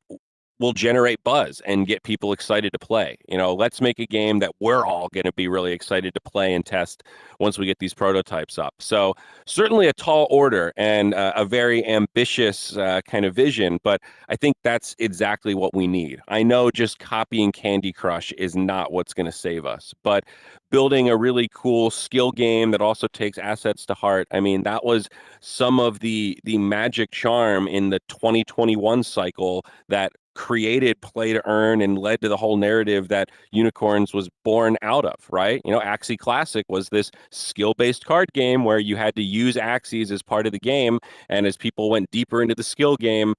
will generate buzz and get people excited to play? Let's make a game that we're all going to be really excited to play and test once we get these prototypes up. So certainly a tall order and a very ambitious kind of vision, but I think that's exactly what we need. I know just copying Candy Crush is not what's going to save us, but building a really cool skill game that also takes assets to heart. I mean, that was some of the magic charm in the 2021 cycle that created play to earn and led to the whole narrative that Unicorns was born out of, right? Axie Classic was this skill-based card game where you had to use Axies as part of the game, and as people went deeper into the skill game,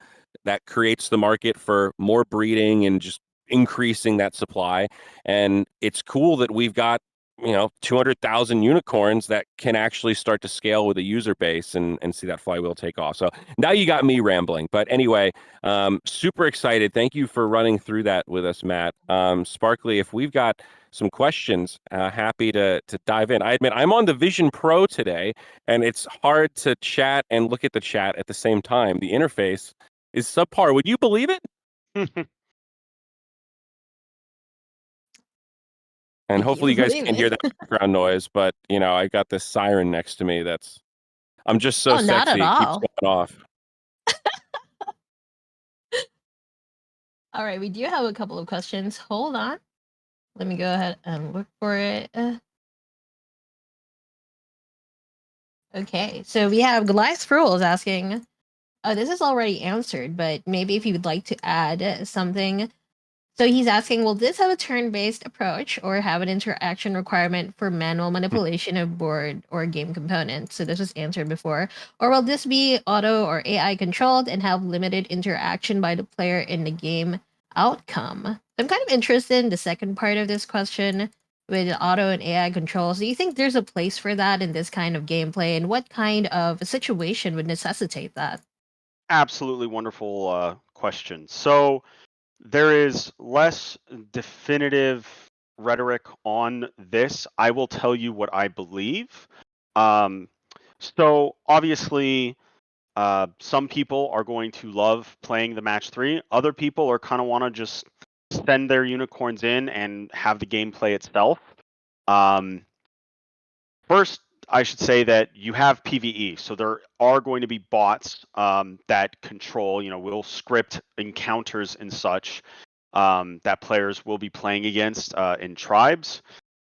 that creates the market for more breeding and just increasing that supply. And it's cool that we've got 200,000 unicorns that can actually start to scale with a user base and see that flywheel take off. So now you got me rambling, but anyway, super excited. Thank you for running through that with us, Matt. Sparkly, if we've got some questions, happy to dive in. I admit I'm on the Vision Pro today, and it's hard to chat and look at the chat at the same time. The interface is subpar. Would you believe it? And hopefully you guys
Believe
can't
me.
hear that background noise, but I got this siren next to me I'm just so
Oh, not at
sexy, it keeps
all.
going off.
All right, we do have a couple of questions. Hold on. Let me go ahead and look for it. Okay, so we have Goliath Rules asking, this is already answered, but maybe if you would like to add something. So he's asking, will this have a turn-based approach or have an interaction requirement for manual manipulation of board or game components? So this was answered before. Or will this be auto or AI controlled and have limited interaction by the player in the game outcome? I'm kind of interested in the second part of this question with auto and AI controls. Do you think there's a place for that in this kind of gameplay, and what kind of situation would necessitate that?
Absolutely wonderful question. So there is less definitive rhetoric on this. I will tell you what I believe. So obviously, some people are going to love playing the match 3. Other people are kind of want to just send their unicorns in and have the gameplay itself. First, I should say that you have PvE, so there are going to be bots that control, will script encounters and such that players will be playing against in tribes.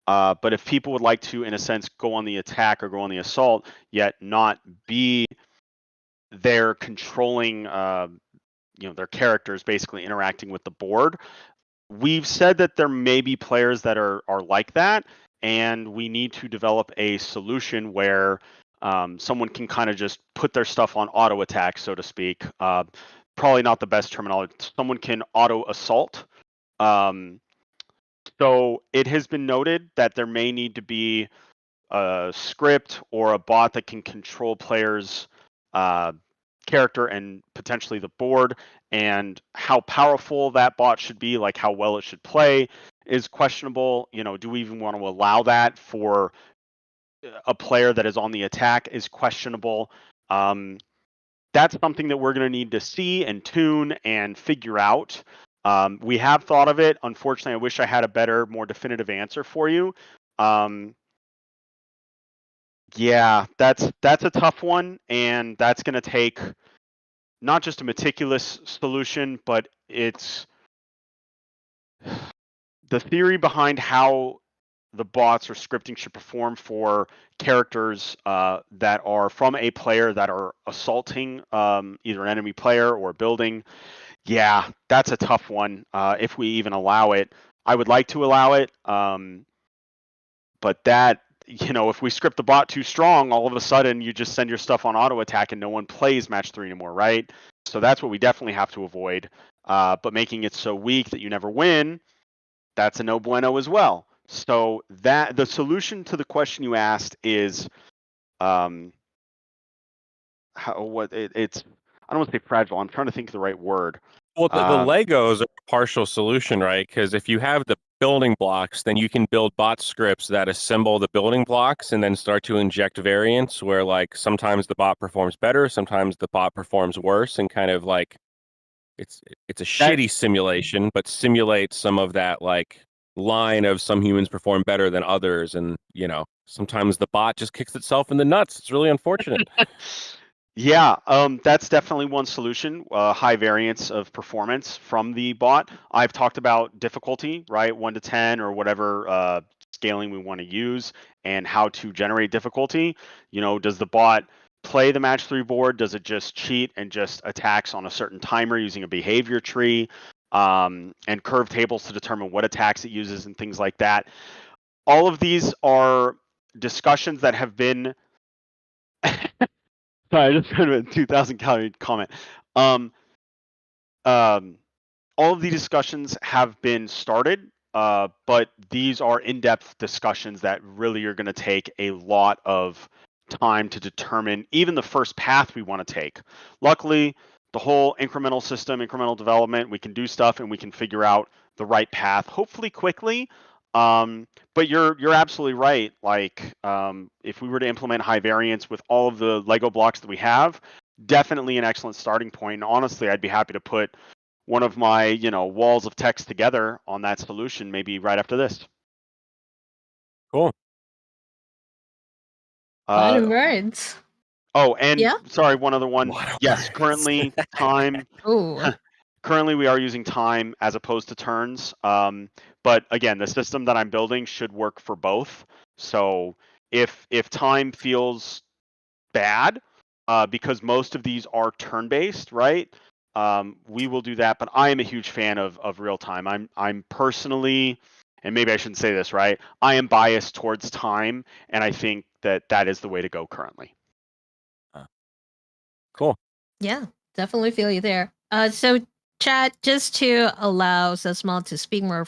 But if people would like to, in a sense, go on the attack or go on the assault, yet not be there controlling, their characters, basically interacting with the board, we've said that there may be players that are like that, and we need to develop a solution where someone can kind of just put their stuff on auto attack, so to speak. Probably not the best terminology. Someone can auto assault. So it has been noted that there may need to be a script or a bot that can control players' character and potentially the board, and how powerful that bot should be, like how well it should play, is questionable. Do we even want to allow that for a player that is on the attack? Is questionable. That's something that we're going to need to see and tune and figure out. We have thought of it. Unfortunately, I wish I had a better, more definitive answer for you. Yeah, that's a tough one, and that's going to take not just a meticulous solution, but it's the theory behind how the bots or scripting should perform for characters that are from a player that are assaulting either an enemy player or a building. Yeah, that's a tough one. If we even allow it, I would like to allow it, but that, if we script the bot too strong, all of a sudden you just send your stuff on auto attack and no one plays match 3 anymore, right? So that's what we definitely have to avoid. But making it so weak that you never win, that's a no bueno as well. So that the solution to the question you asked is, it's I don't want to say fragile. I'm trying to think of the right word.
Well, the Legos are a partial solution, right? Because if you have the building blocks, then you can build bot scripts that assemble the building blocks and then start to inject variants where, like, sometimes the bot performs better, sometimes the bot performs worse, and kind of like it's a
That
shitty simulation, but simulates some of that, like, line of some humans perform better than others, and sometimes the bot just kicks itself in the nuts. It's really unfortunate.
Yeah, that's definitely one solution. High variance of performance from the bot. I've talked about difficulty, right? 1 to 10 or whatever scaling we want to use, and how to generate difficulty. Does the bot play the match 3 board? Does it just cheat and just attacks on a certain timer using a behavior tree, and curve tables to determine what attacks it uses and things like that? All of these are discussions that have been Sorry, I just heard a 2,000 calorie comment. Um, um, all of the discussions have been started, but these are in-depth discussions that really are going to take a lot of time to determine even the first path we want to take. Luckily, the whole incremental system, incremental development, we can do stuff and we can figure out the right path, hopefully quickly. But you're absolutely right. Like, if we were to implement high variance with all of the Lego blocks that we have, definitely an excellent starting point. And honestly, I'd be happy to put one of my walls of text together on that solution maybe right after this.
Cool.
Fun words.
Oh, and
Yeah.
sorry, one other one.
Lot of
Yes,
words.
currently time.
Ooh.
Currently, we are using time as opposed to turns. But again, the system that I'm building should work for both. So if time feels bad, because most of these are turn based, right? We will do that. But I am a huge fan of real time. I'm personally, and maybe I shouldn't say this, right? I am biased towards time, and I think that is the way to go currently.
Cool.
Yeah, definitely feel you there. So chat, just to allow SysMal to speak more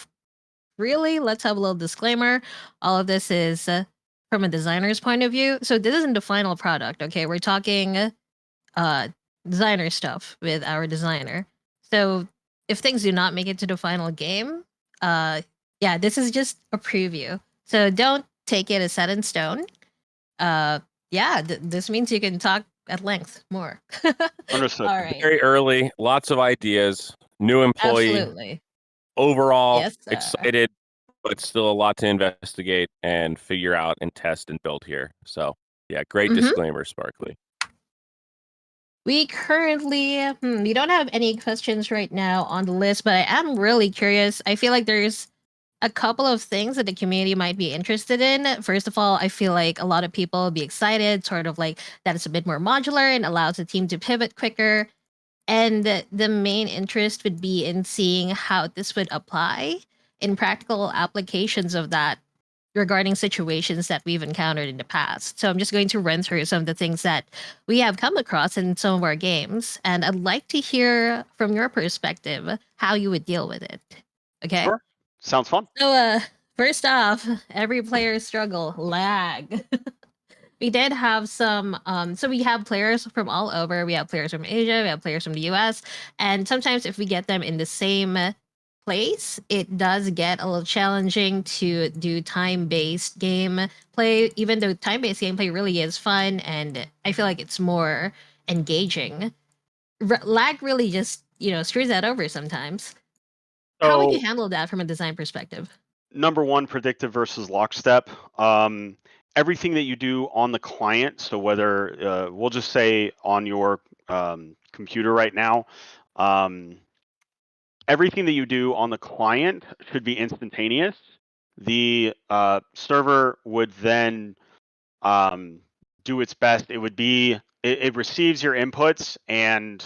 freely, let's have a little disclaimer. All of this is from a designer's point of view. So this isn't the final product, okay? We're talking designer stuff with our designer. So if things do not make it to the final game, yeah, this is just a preview. So don't take it as set in stone. Yeah, this means you can talk at length more.
Understood.
All right.
Very early, lots of ideas, new employee.
Absolutely.
Overall,
Yes, sir.
excited, but still a lot to investigate and figure out and test and build here. So, yeah, great
Mhm.
disclaimer, Sparkly.
We currently, we don't have any questions right now on the list, but I am really curious. I feel like there's a couple of things that the community might be interested in. First of all, I feel like a lot of people will be excited, sort of like that it's a bit more modular and allows the team to pivot quicker. And the main interest would be in seeing how this would apply in practical applications of that regarding situations that we've encountered in the past. So I'm just going to run through some of the things that we have come across in some of our games. And I'd like to hear from your perspective how you would deal with it. Okay?
Sure. Sounds fun.
So first off, every player struggle, lag. We did have some so we have players from all over. We have players from Asia, we have players from the US, and sometimes if we get them in the same place, it does get a little challenging to do time-based gameplay, even though time-based gameplay really is fun and I feel like it's more engaging. Lag really just, screws that over sometimes. How would you
So
handle that from a design perspective?
number one, predictive versus lockstep. Everything that you do on the client, so whether we'll just say on your computer right now, everything that you do on the client should be instantaneous. The server would then do its best. It receives your inputs and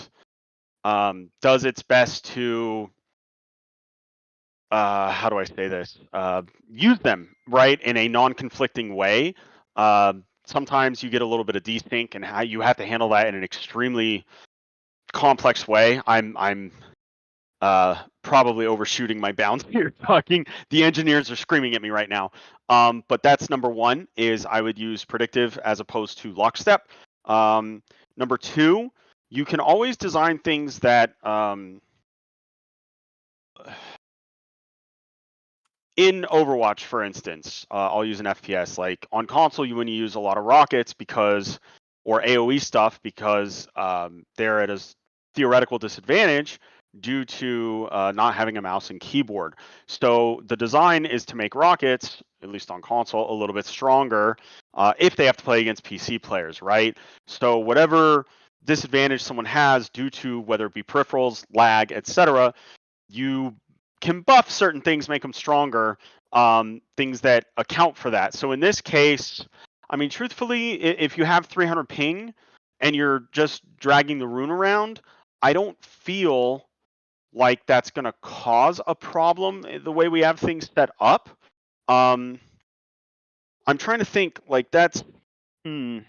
does its best to how do I say this? Use them right in a non-conflicting way. Sometimes you get a little bit of desync, and how you have to handle that in an extremely complex way. I'm probably overshooting my bounds here. Talking, the engineers are screaming at me right now. But that's number one. Is I would use predictive as opposed to lockstep. Number two, you can always design things that in Overwatch, for instance, I'll use an FPS. Like on console, you want to use a lot of rockets or AOE stuff because they're at a theoretical disadvantage due to not having a mouse and keyboard. So the design is to make rockets, at least on console, a little bit stronger if they have to play against PC players, right? So whatever disadvantage someone has due to whether it be peripherals, lag, etc., you can buff certain things, make them stronger, things that account for that. So in this case, I mean, truthfully, if you have 300 ping and you're just dragging the rune around, I don't feel like that's going to cause a problem the way we have things set up. I'm trying to think like that's, I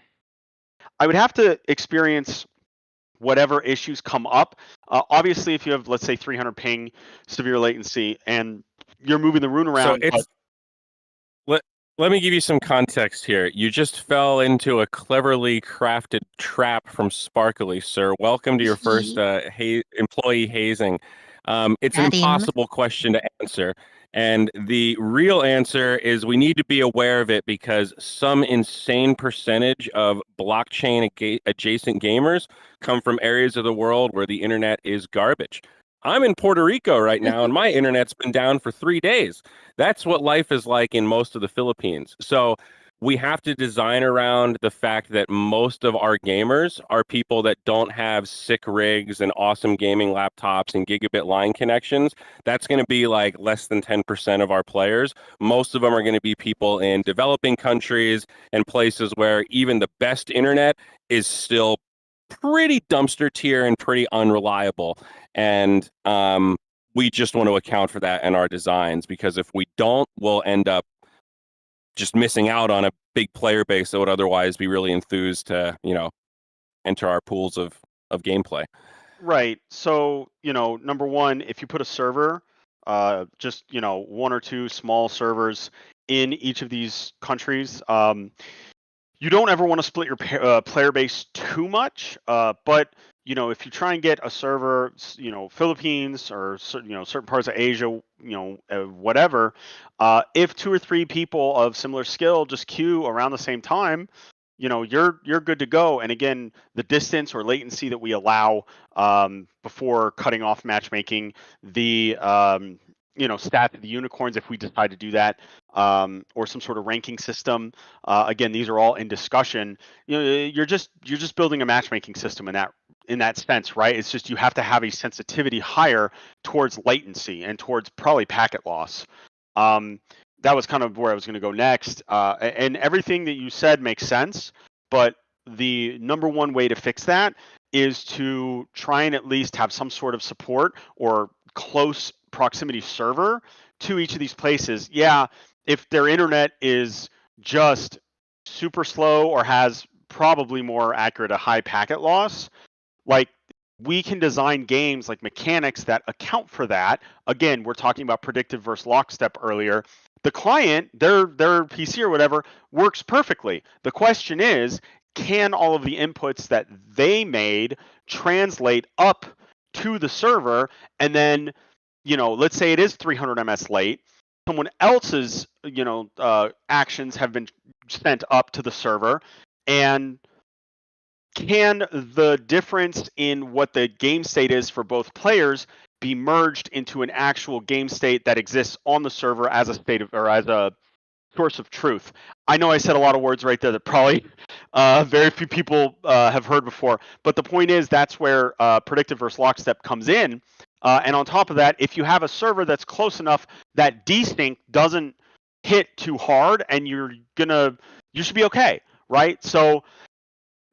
would have to experience whatever issues come up. Obviously, if you have, let's say, 300 ping, severe latency, and you're moving the rune
So
around,
it's let me give you some context here. You just fell into a cleverly crafted trap from Sparkly, sir. Welcome to your first employee hazing. It's an
Got him.
impossible question to answer. And the real answer is we need to be aware of it because some insane percentage of blockchain adjacent gamers come from areas of the world where the internet is garbage. I'm in Puerto Rico right now, and my internet's been down for 3 days. That's what life is like in most of the Philippines. So we have to design around the fact that most of our gamers are people that don't have sick rigs and awesome gaming laptops and gigabit line connections. That's going to be like less than 10% of our players. Most of them are going to be people in developing countries and places where even the best internet is still pretty dumpster tier and pretty unreliable. And we just want to account for that in our designs, because if we don't, we'll end up just missing out on a big player base that would otherwise be really enthused to, enter our pools of gameplay.
Right. So, number one, if you put a server, just, one or two small servers in each of these countries, you don't ever want to split your player base too much. But, if you try and get a server, Philippines or, certain parts of Asia, whatever, if two or three people of similar skill just queue around the same time, you're good to go. And again, the distance or latency that we allow before cutting off matchmaking, the stat of the unicorns, if we decide to do that, or some sort of ranking system. Again, these are all in discussion. You're just building a matchmaking system in that sense, right? It's just you have to have a sensitivity higher towards latency and towards probably packet loss. That was kind of where I was going to go next. And everything that you said makes sense, but the number one way to fix that is to try and at least have some sort of support or close proximity server to each of these places. Yeah, if their internet is just super slow or has probably more accurate a high packet loss, like we can design games like mechanics that account for that. Again, we're talking about predictive versus lockstep earlier. The client, their PC or whatever, works perfectly. The question is, can all of the inputs that they made translate up to the server? And then, let's say it is 300 ms late. Someone else's, actions have been sent up to the server, and can the difference in what the game state is for both players be merged into an actual game state that exists on the server as a state of, or as a source of truth? I know I said a lot of words right there that probably very few people have heard before, but the point is that's where predictive versus lockstep comes in. And on top of that, if you have a server that's close enough that desync doesn't hit too hard, and you should be okay, right? So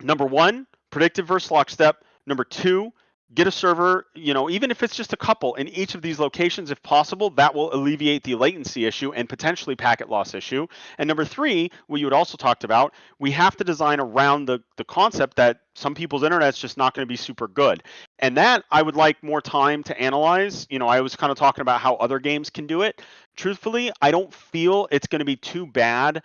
number one, predictive versus lockstep. Number two, get a server, even if it's just a couple in each of these locations, if possible. That will alleviate the latency issue and potentially packet loss issue. And number three, what you had also talked about, we have to design around the concept that some people's internet's just not going to be super good. And that I would like more time to analyze. I was kind of talking about how other games can do it. Truthfully, I don't feel it's going to be too bad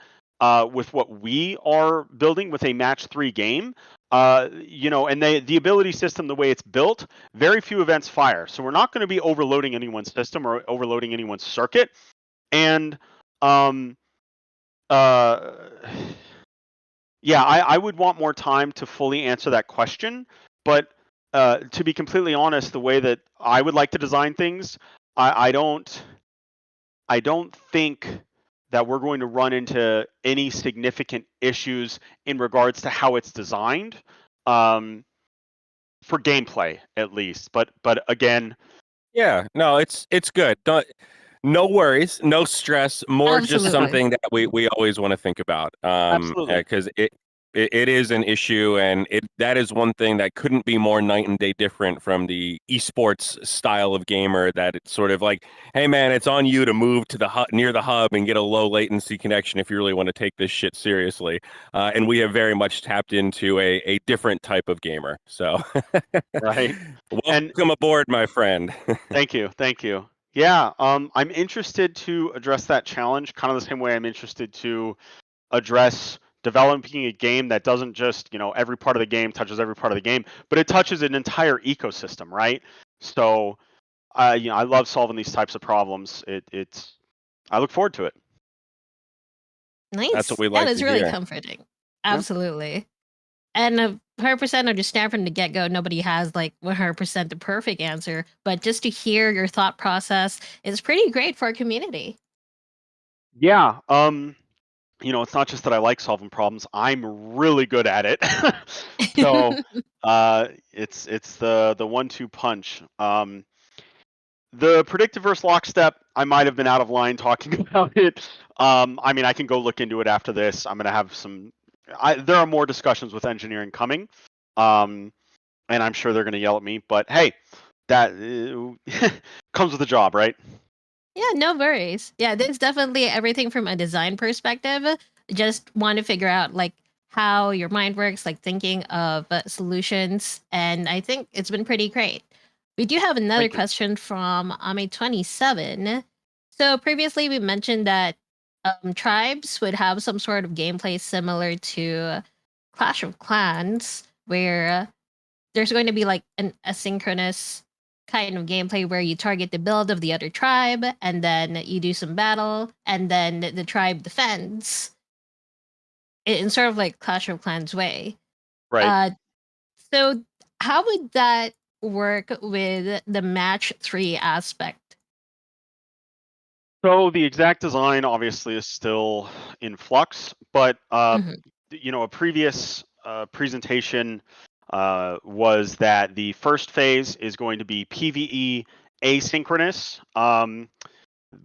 with what we are building with a Match3 game. And the ability system, the way it's built, very few events fire. So we're not going to be overloading anyone's system or overloading anyone's circuit. And yeah, I would want more time to fully answer that question. But to be completely honest, the way that I would like to design things, I don't think that we're going to run into any significant issues in regards to how it's designed, for gameplay at least. But again,
Yeah, no, it's good. No worries, no stress. More just
Absolutely.
something that we always want to think about.
Absolutely.
Because it is an issue, and that is one thing that couldn't be more night and day different from the esports style of gamer. That it's sort of like, hey man, it's on you to move to the near the hub and get a low latency connection if you really want to take this shit seriously. And we have very much tapped into a different type of gamer. So,
Right.
welcome aboard, my friend.
Thank you. Yeah, I'm interested to address that challenge kind of the same way I'm interested to address developing a game that doesn't just, every part of the game touches every part of the game, but it touches an entire ecosystem, right? So, I love solving these types of problems. I look forward to it.
Nice.
That's what we
Yeah,
like
that's
to
really
hear.
comforting. Absolutely. And 100% understand from the get-go nobody has like 100% the perfect answer, but just to hear your thought process is pretty great for a community.
Yeah. It's not just that I like solving problems. I'm really good at it. So it's the 1-2 punch. The predictive versus lockstep, I might have been out of line talking about it. I mean, I can go look into it after this. I'm gonna have there are more discussions with engineering coming, and I'm sure they're gonna yell at me. But hey, that comes with the job, right?
Yeah, no worries. Yeah, there's definitely everything from a design perspective. Just want to figure out like how your mind works, like thinking of solutions, and I think it's been pretty great. We do have another
Thank you.
question from Ame27. So previously we mentioned that tribes would have some sort of gameplay similar to Clash of Clans, where there's going to be like an asynchronous kind of gameplay where you target the build of the other tribe and then you do some battle and then the tribe defends in sort of like Clash of Clans way.
Right.
So how would that work with the Match3 aspect?
So the exact design obviously is still in flux, but
Mhm.
a previous presentation was that the first phase is going to be PvE asynchronous.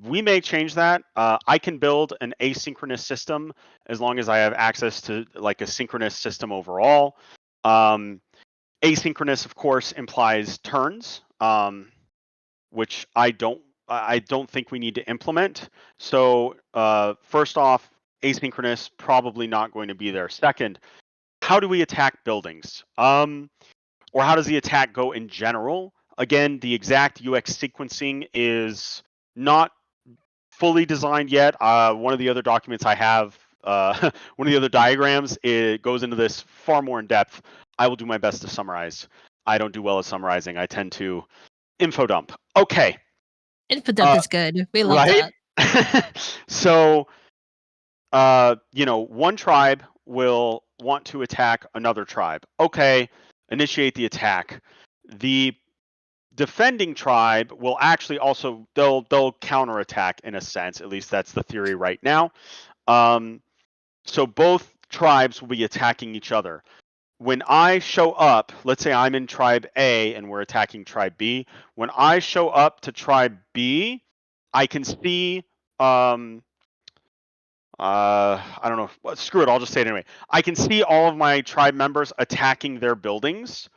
We may change that. I can build an asynchronous system as long as I have access to like a synchronous system overall. Asynchronous, of course, implies turns, which I don't think we need to implement. So first off, asynchronous probably not going to be there. Second, how do we attack buildings? Or how does the attack go in general? Again, the exact UX sequencing is not fully designed yet. One of the other documents I have, one of the other diagrams, it goes into this far more in depth. I will do my best to summarize. I don't do well at summarizing. I tend to info dump. Okay.
Input dump is good. We love
Right?
that.
So, one tribe will want to attack another tribe. Okay, initiate the attack. The defending tribe will actually also they'll counterattack in a sense. At least that's the theory right now. So both tribes will be attacking each other. When I show up, let's say I'm in tribe A and we're attacking tribe B. When I show up to tribe B, I can see I don't know. Screw it. I'll just say it anyway. I can see all of my tribe members attacking their buildings.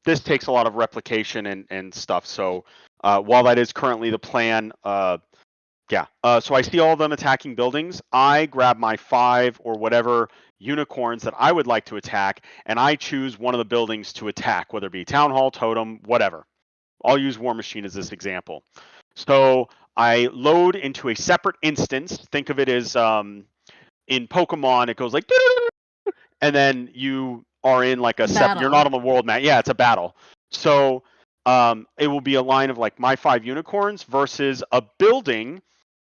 This takes a lot of replication and stuff. So while that is currently the plan, yeah. So I see all of them attacking buildings. I grab my 5 or whatever unicorns that I would like to attack, and I choose one of the buildings to attack, whether it be town hall, totem, whatever. I'll use War Machine as this example. So I load into a separate instance. Think of it as in Pokemon, it goes like, and then you are in like a separate. You're
Battle.
not on the world map. Yeah, it's a battle. So it will be a line of like my 5 unicorns versus a building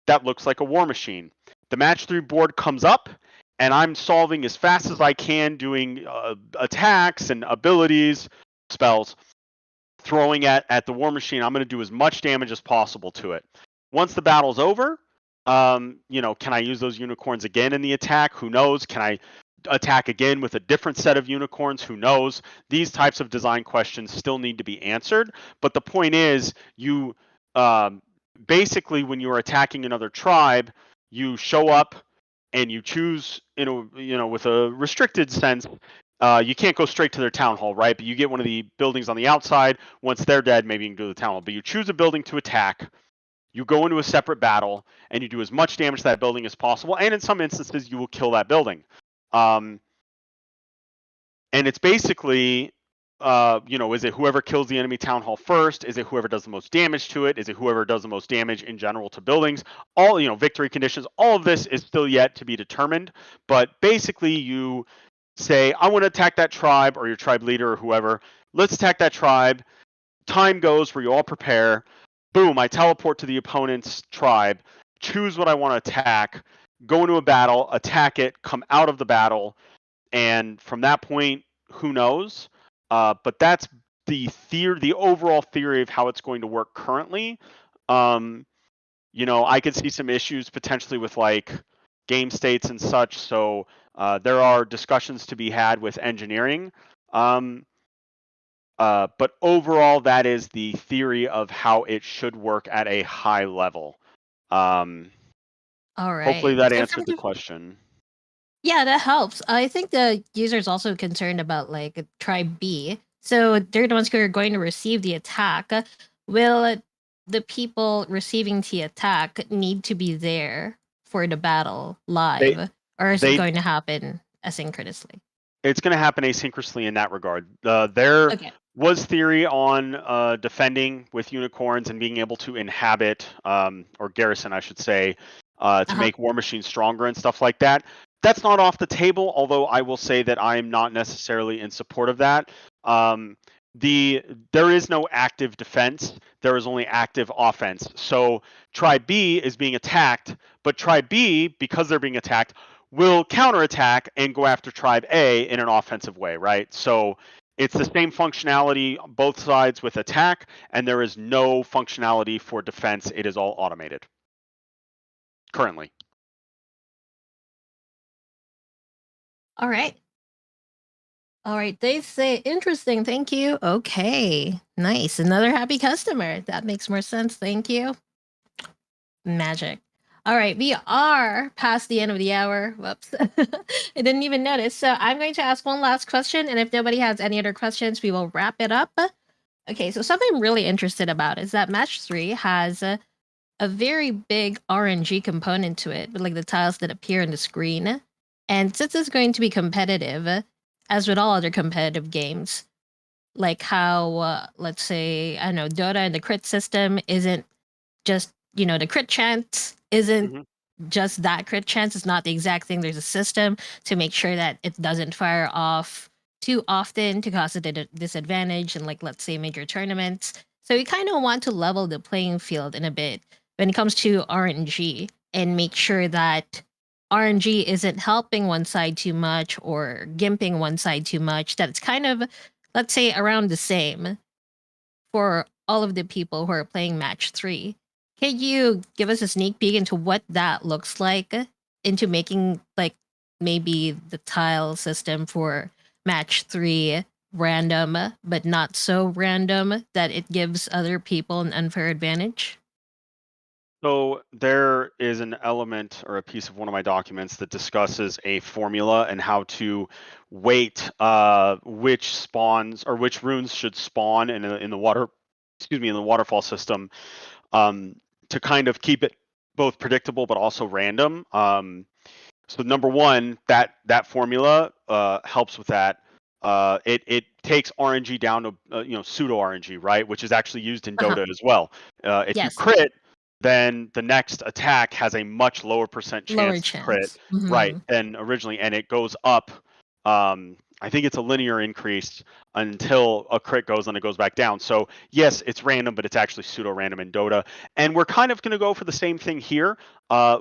that looks like a War Machine. The match 3 board comes up, and I'm solving as fast as I can, doing attacks and abilities, spells, throwing at the War Machine. I'm going to do as much damage as possible to it. Once the battle's over, can I use those unicorns again in the attack? Who knows? Can I attack again with a different set of unicorns? Who knows? These types of design questions still need to be answered. But the point is, you basically, when you are attacking another tribe, you show up and you choose, with a restricted sense. You can't go straight to their town hall, right? But you get one of the buildings on the outside. Once they're dead, maybe you can go to the town hall. But you choose a building to attack. You go into a separate battle, and you do as much damage to that building as possible. And in some instances, you will kill that building. And it's basically, is it whoever kills the enemy town hall first? Is it whoever does the most damage to it? Is it whoever does the most damage in general to buildings? All, victory conditions, all of this is still yet to be determined. But basically, you say, I want to attack that tribe, or your tribe leader or whoever. Let's attack that tribe. Time goes where you all prepare. Boom, I teleport to the opponent's tribe, choose what I want to attack, go into a battle, attack it, come out of the battle, and from that point, who knows? But that's the overall theory of how it's going to work currently. I could see some issues potentially with like game states and such. So there are discussions to be had with engineering. But overall, that is the theory of how it should work at a high level.
All
Hopefully
right.
that
So
answered the question.
yeah, that helps. I think the user is also concerned about like tribe B. So they're the ones who are going to receive the attack. Will the people receiving the attack need to be there for the battle
They
live, or is it
they
going to happen asynchronously?
It's going to happen asynchronously in that regard. There
Okay.
was theory on defending with unicorns and being able to inhabit, or garrison, I should say, to make war machines stronger and stuff like that. That's not off the table, although I will say that I am not necessarily in support of that. There is no active defense. There is only active offense. So Tribe B is being attacked, but Tribe B, because they're being attacked, will counterattack and go after Tribe A in an offensive way, right? So it's the same functionality on both sides with attack, and there is no functionality for defense. It is all automated currently.
All right. All right. They say interesting. Thank you. Okay. Nice. Another happy customer. That makes more sense. Thank you. Magic. All right, we are past the end of the hour. Whoops. I didn't even notice. So I'm going to ask one last question, and if nobody has any other questions, we will wrap it up. Okay, so something I'm really interested about is that Match3 has a very big RNG component to it, with like the tiles that appear on the screen. And since it's going to be competitive, as with all other competitive games, like how, let's say, I don't know, Dota and the crit system isn't just, the crit chance isn't just that crit chance. It's not the exact thing. There's a system to make sure that it doesn't fire off too often to cause a disadvantage in, like, let's say, major tournaments. So you kind of want to level the playing field in a bit when it comes to RNG and make sure that RNG isn't helping one side too much or gimping one side too much, that it's kind of, let's say, around the same for all of the people who are playing match 3. Can you give us a sneak peek into what that looks like into making, like, maybe the tile system for match 3 random but not so random that it gives other people an unfair advantage?
So there is an element or a piece of one of my documents that discusses a formula and how to weight which spawns or which runes should spawn in the waterfall system, to kind of keep it both predictable but also random. So number one, that formula helps with that. It takes RNG down to pseudo RNG, right, which is actually used in Dota as well. If you
Yes.
crit, then the next attack has a much lower percent
Lower
chance to crit,
chance.
right, than originally, and it goes up. I think it's a linear increase until a crit goes and it goes back down. So yes, it's random, but it's actually pseudo random in Dota, and we're kind of going to go for the same thing here,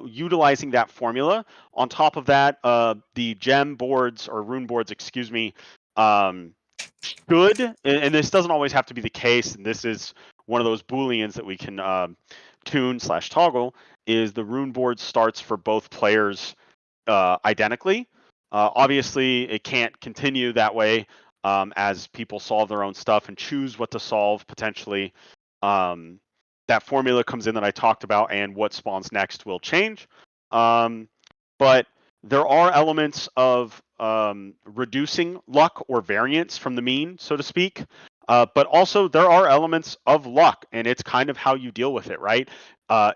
utilizing that formula. On top of that, the gem boards or rune boards, excuse me, should, and this doesn't always have to be the case, and this is one of those booleans that we can tune/toggle, is the rune board starts for both players identically. Obviously, it can't continue that way as people solve their own stuff and choose what to solve potentially. That formula comes in that I talked about, and what spawns next will change. But there are elements of reducing luck or variance from the mean, so to speak. But also there are elements of luck, and it's kind of how you deal with it, right?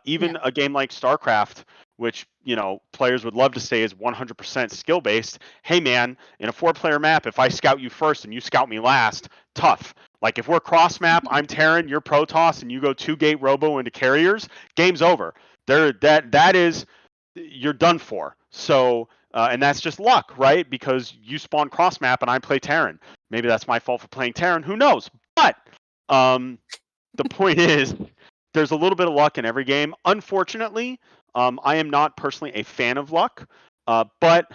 Even a game like StarCraft, which players would love to say is 100% skill based. Hey man, in a 4-player map, if I scout you first and you scout me last, tough. Like if we're cross map, I'm Terran, you're Protoss, and you go 2-gate Robo into carriers, game's over. That is, you're done for. So and that's just luck, right? Because you spawn cross map and I play Terran. Maybe that's my fault for playing Terran. Who knows? But the point is, there's a little bit of luck in every game. Unfortunately, I am not personally a fan of luck, but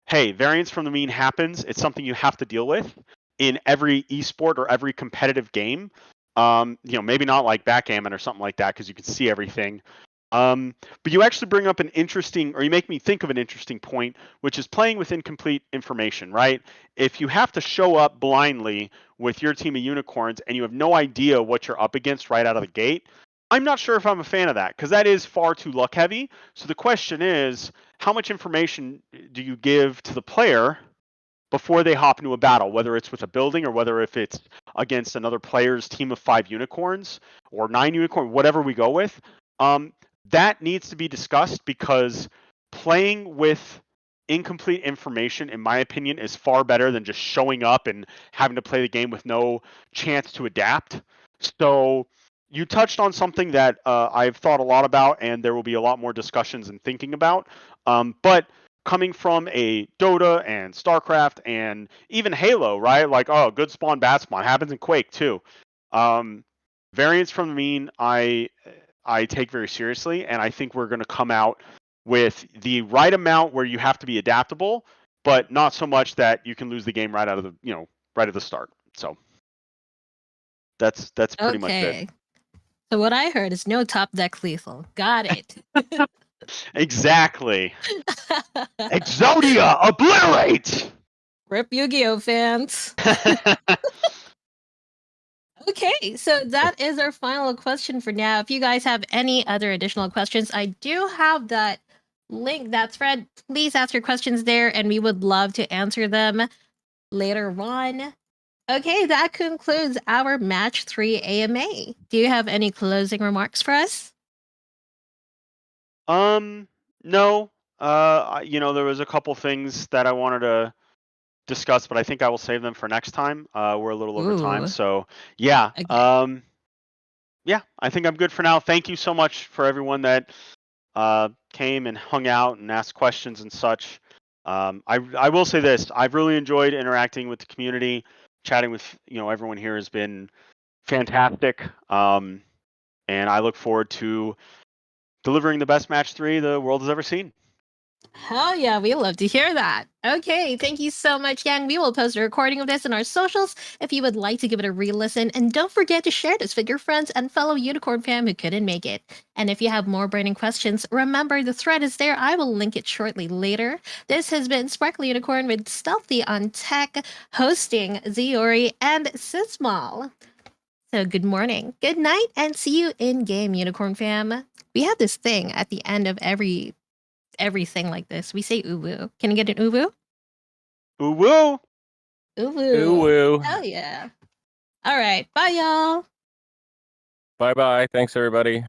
hey, variance from the mean happens. It's something you have to deal with in every esport or every competitive game. Maybe not like backgammon or something like that because you can see everything. But you actually bring up you make me think of an interesting point, which is playing with incomplete information, right? If you have to show up blindly with your team of unicorns and you have no idea what you're up against right out of the gate, I'm not sure if I'm a fan of that because that is far too luck heavy. So the question is, how much information do you give to the player before they hop into a battle, whether it's with a building or whether if it's against another player's team of 5 unicorns or 9 unicorns, whatever we go with? That needs to be discussed because playing with incomplete information, in my opinion, is far better than just showing up and having to play the game with no chance to adapt. So you touched on something that I've thought a lot about, and there will be a lot more discussions and thinking about. But coming from a Dota and StarCraft and even Halo, right? Like, oh, good spawn, bad spawn happens in Quake too. Variance from the mean, I take very seriously, and I think we're going to come out with the right amount where you have to be adaptable, but not so much that you can lose the game right out of the right at the start. So that's pretty much it.
Okay. So what I heard is no top deck lethal. Got it.
Exactly. Exodia, obliterate!
Rip Yu-Gi-Oh fans. Okay, so that is our final question for now. If you guys have any other additional questions, I do have that link, that thread. Please ask your questions there, and we would love to answer them later on. Okay, that concludes our Match 3 AMA. Do you have any closing remarks for us?
No. There was a couple things that I wanted to discuss, but I think I will save them for next time. We're a little over time,
Ooh.
so yeah.
Okay.
Yeah, I think I'm good for now. Thank you so much for everyone that came and hung out and asked questions and such. I will say this: I've really enjoyed interacting with the community, chatting with everyone here has been fantastic. And I look forward to delivering the best match 3 the world has ever seen.
Hell yeah, we love to hear that. Okay, thank you so much, Yang. We will post a recording of this in our socials if you would like to give it a re-listen. And don't forget to share this with your friends and fellow Unicorn fam who couldn't make it. And if you have more burning questions, remember the thread is there. I will link it shortly later. This has been Sparkly Unicorn with Stealthy on Tech, hosting Zyori and SysMal. So good morning, good night, and see you in game, Unicorn fam. We have this thing at the end of everything like this. We say uwu. Can you get an uwu?
Ooh-woo!
Uwu.
Ooh,
Hell yeah. All right. Bye, y'all.
bye bye. Thanks, everybody.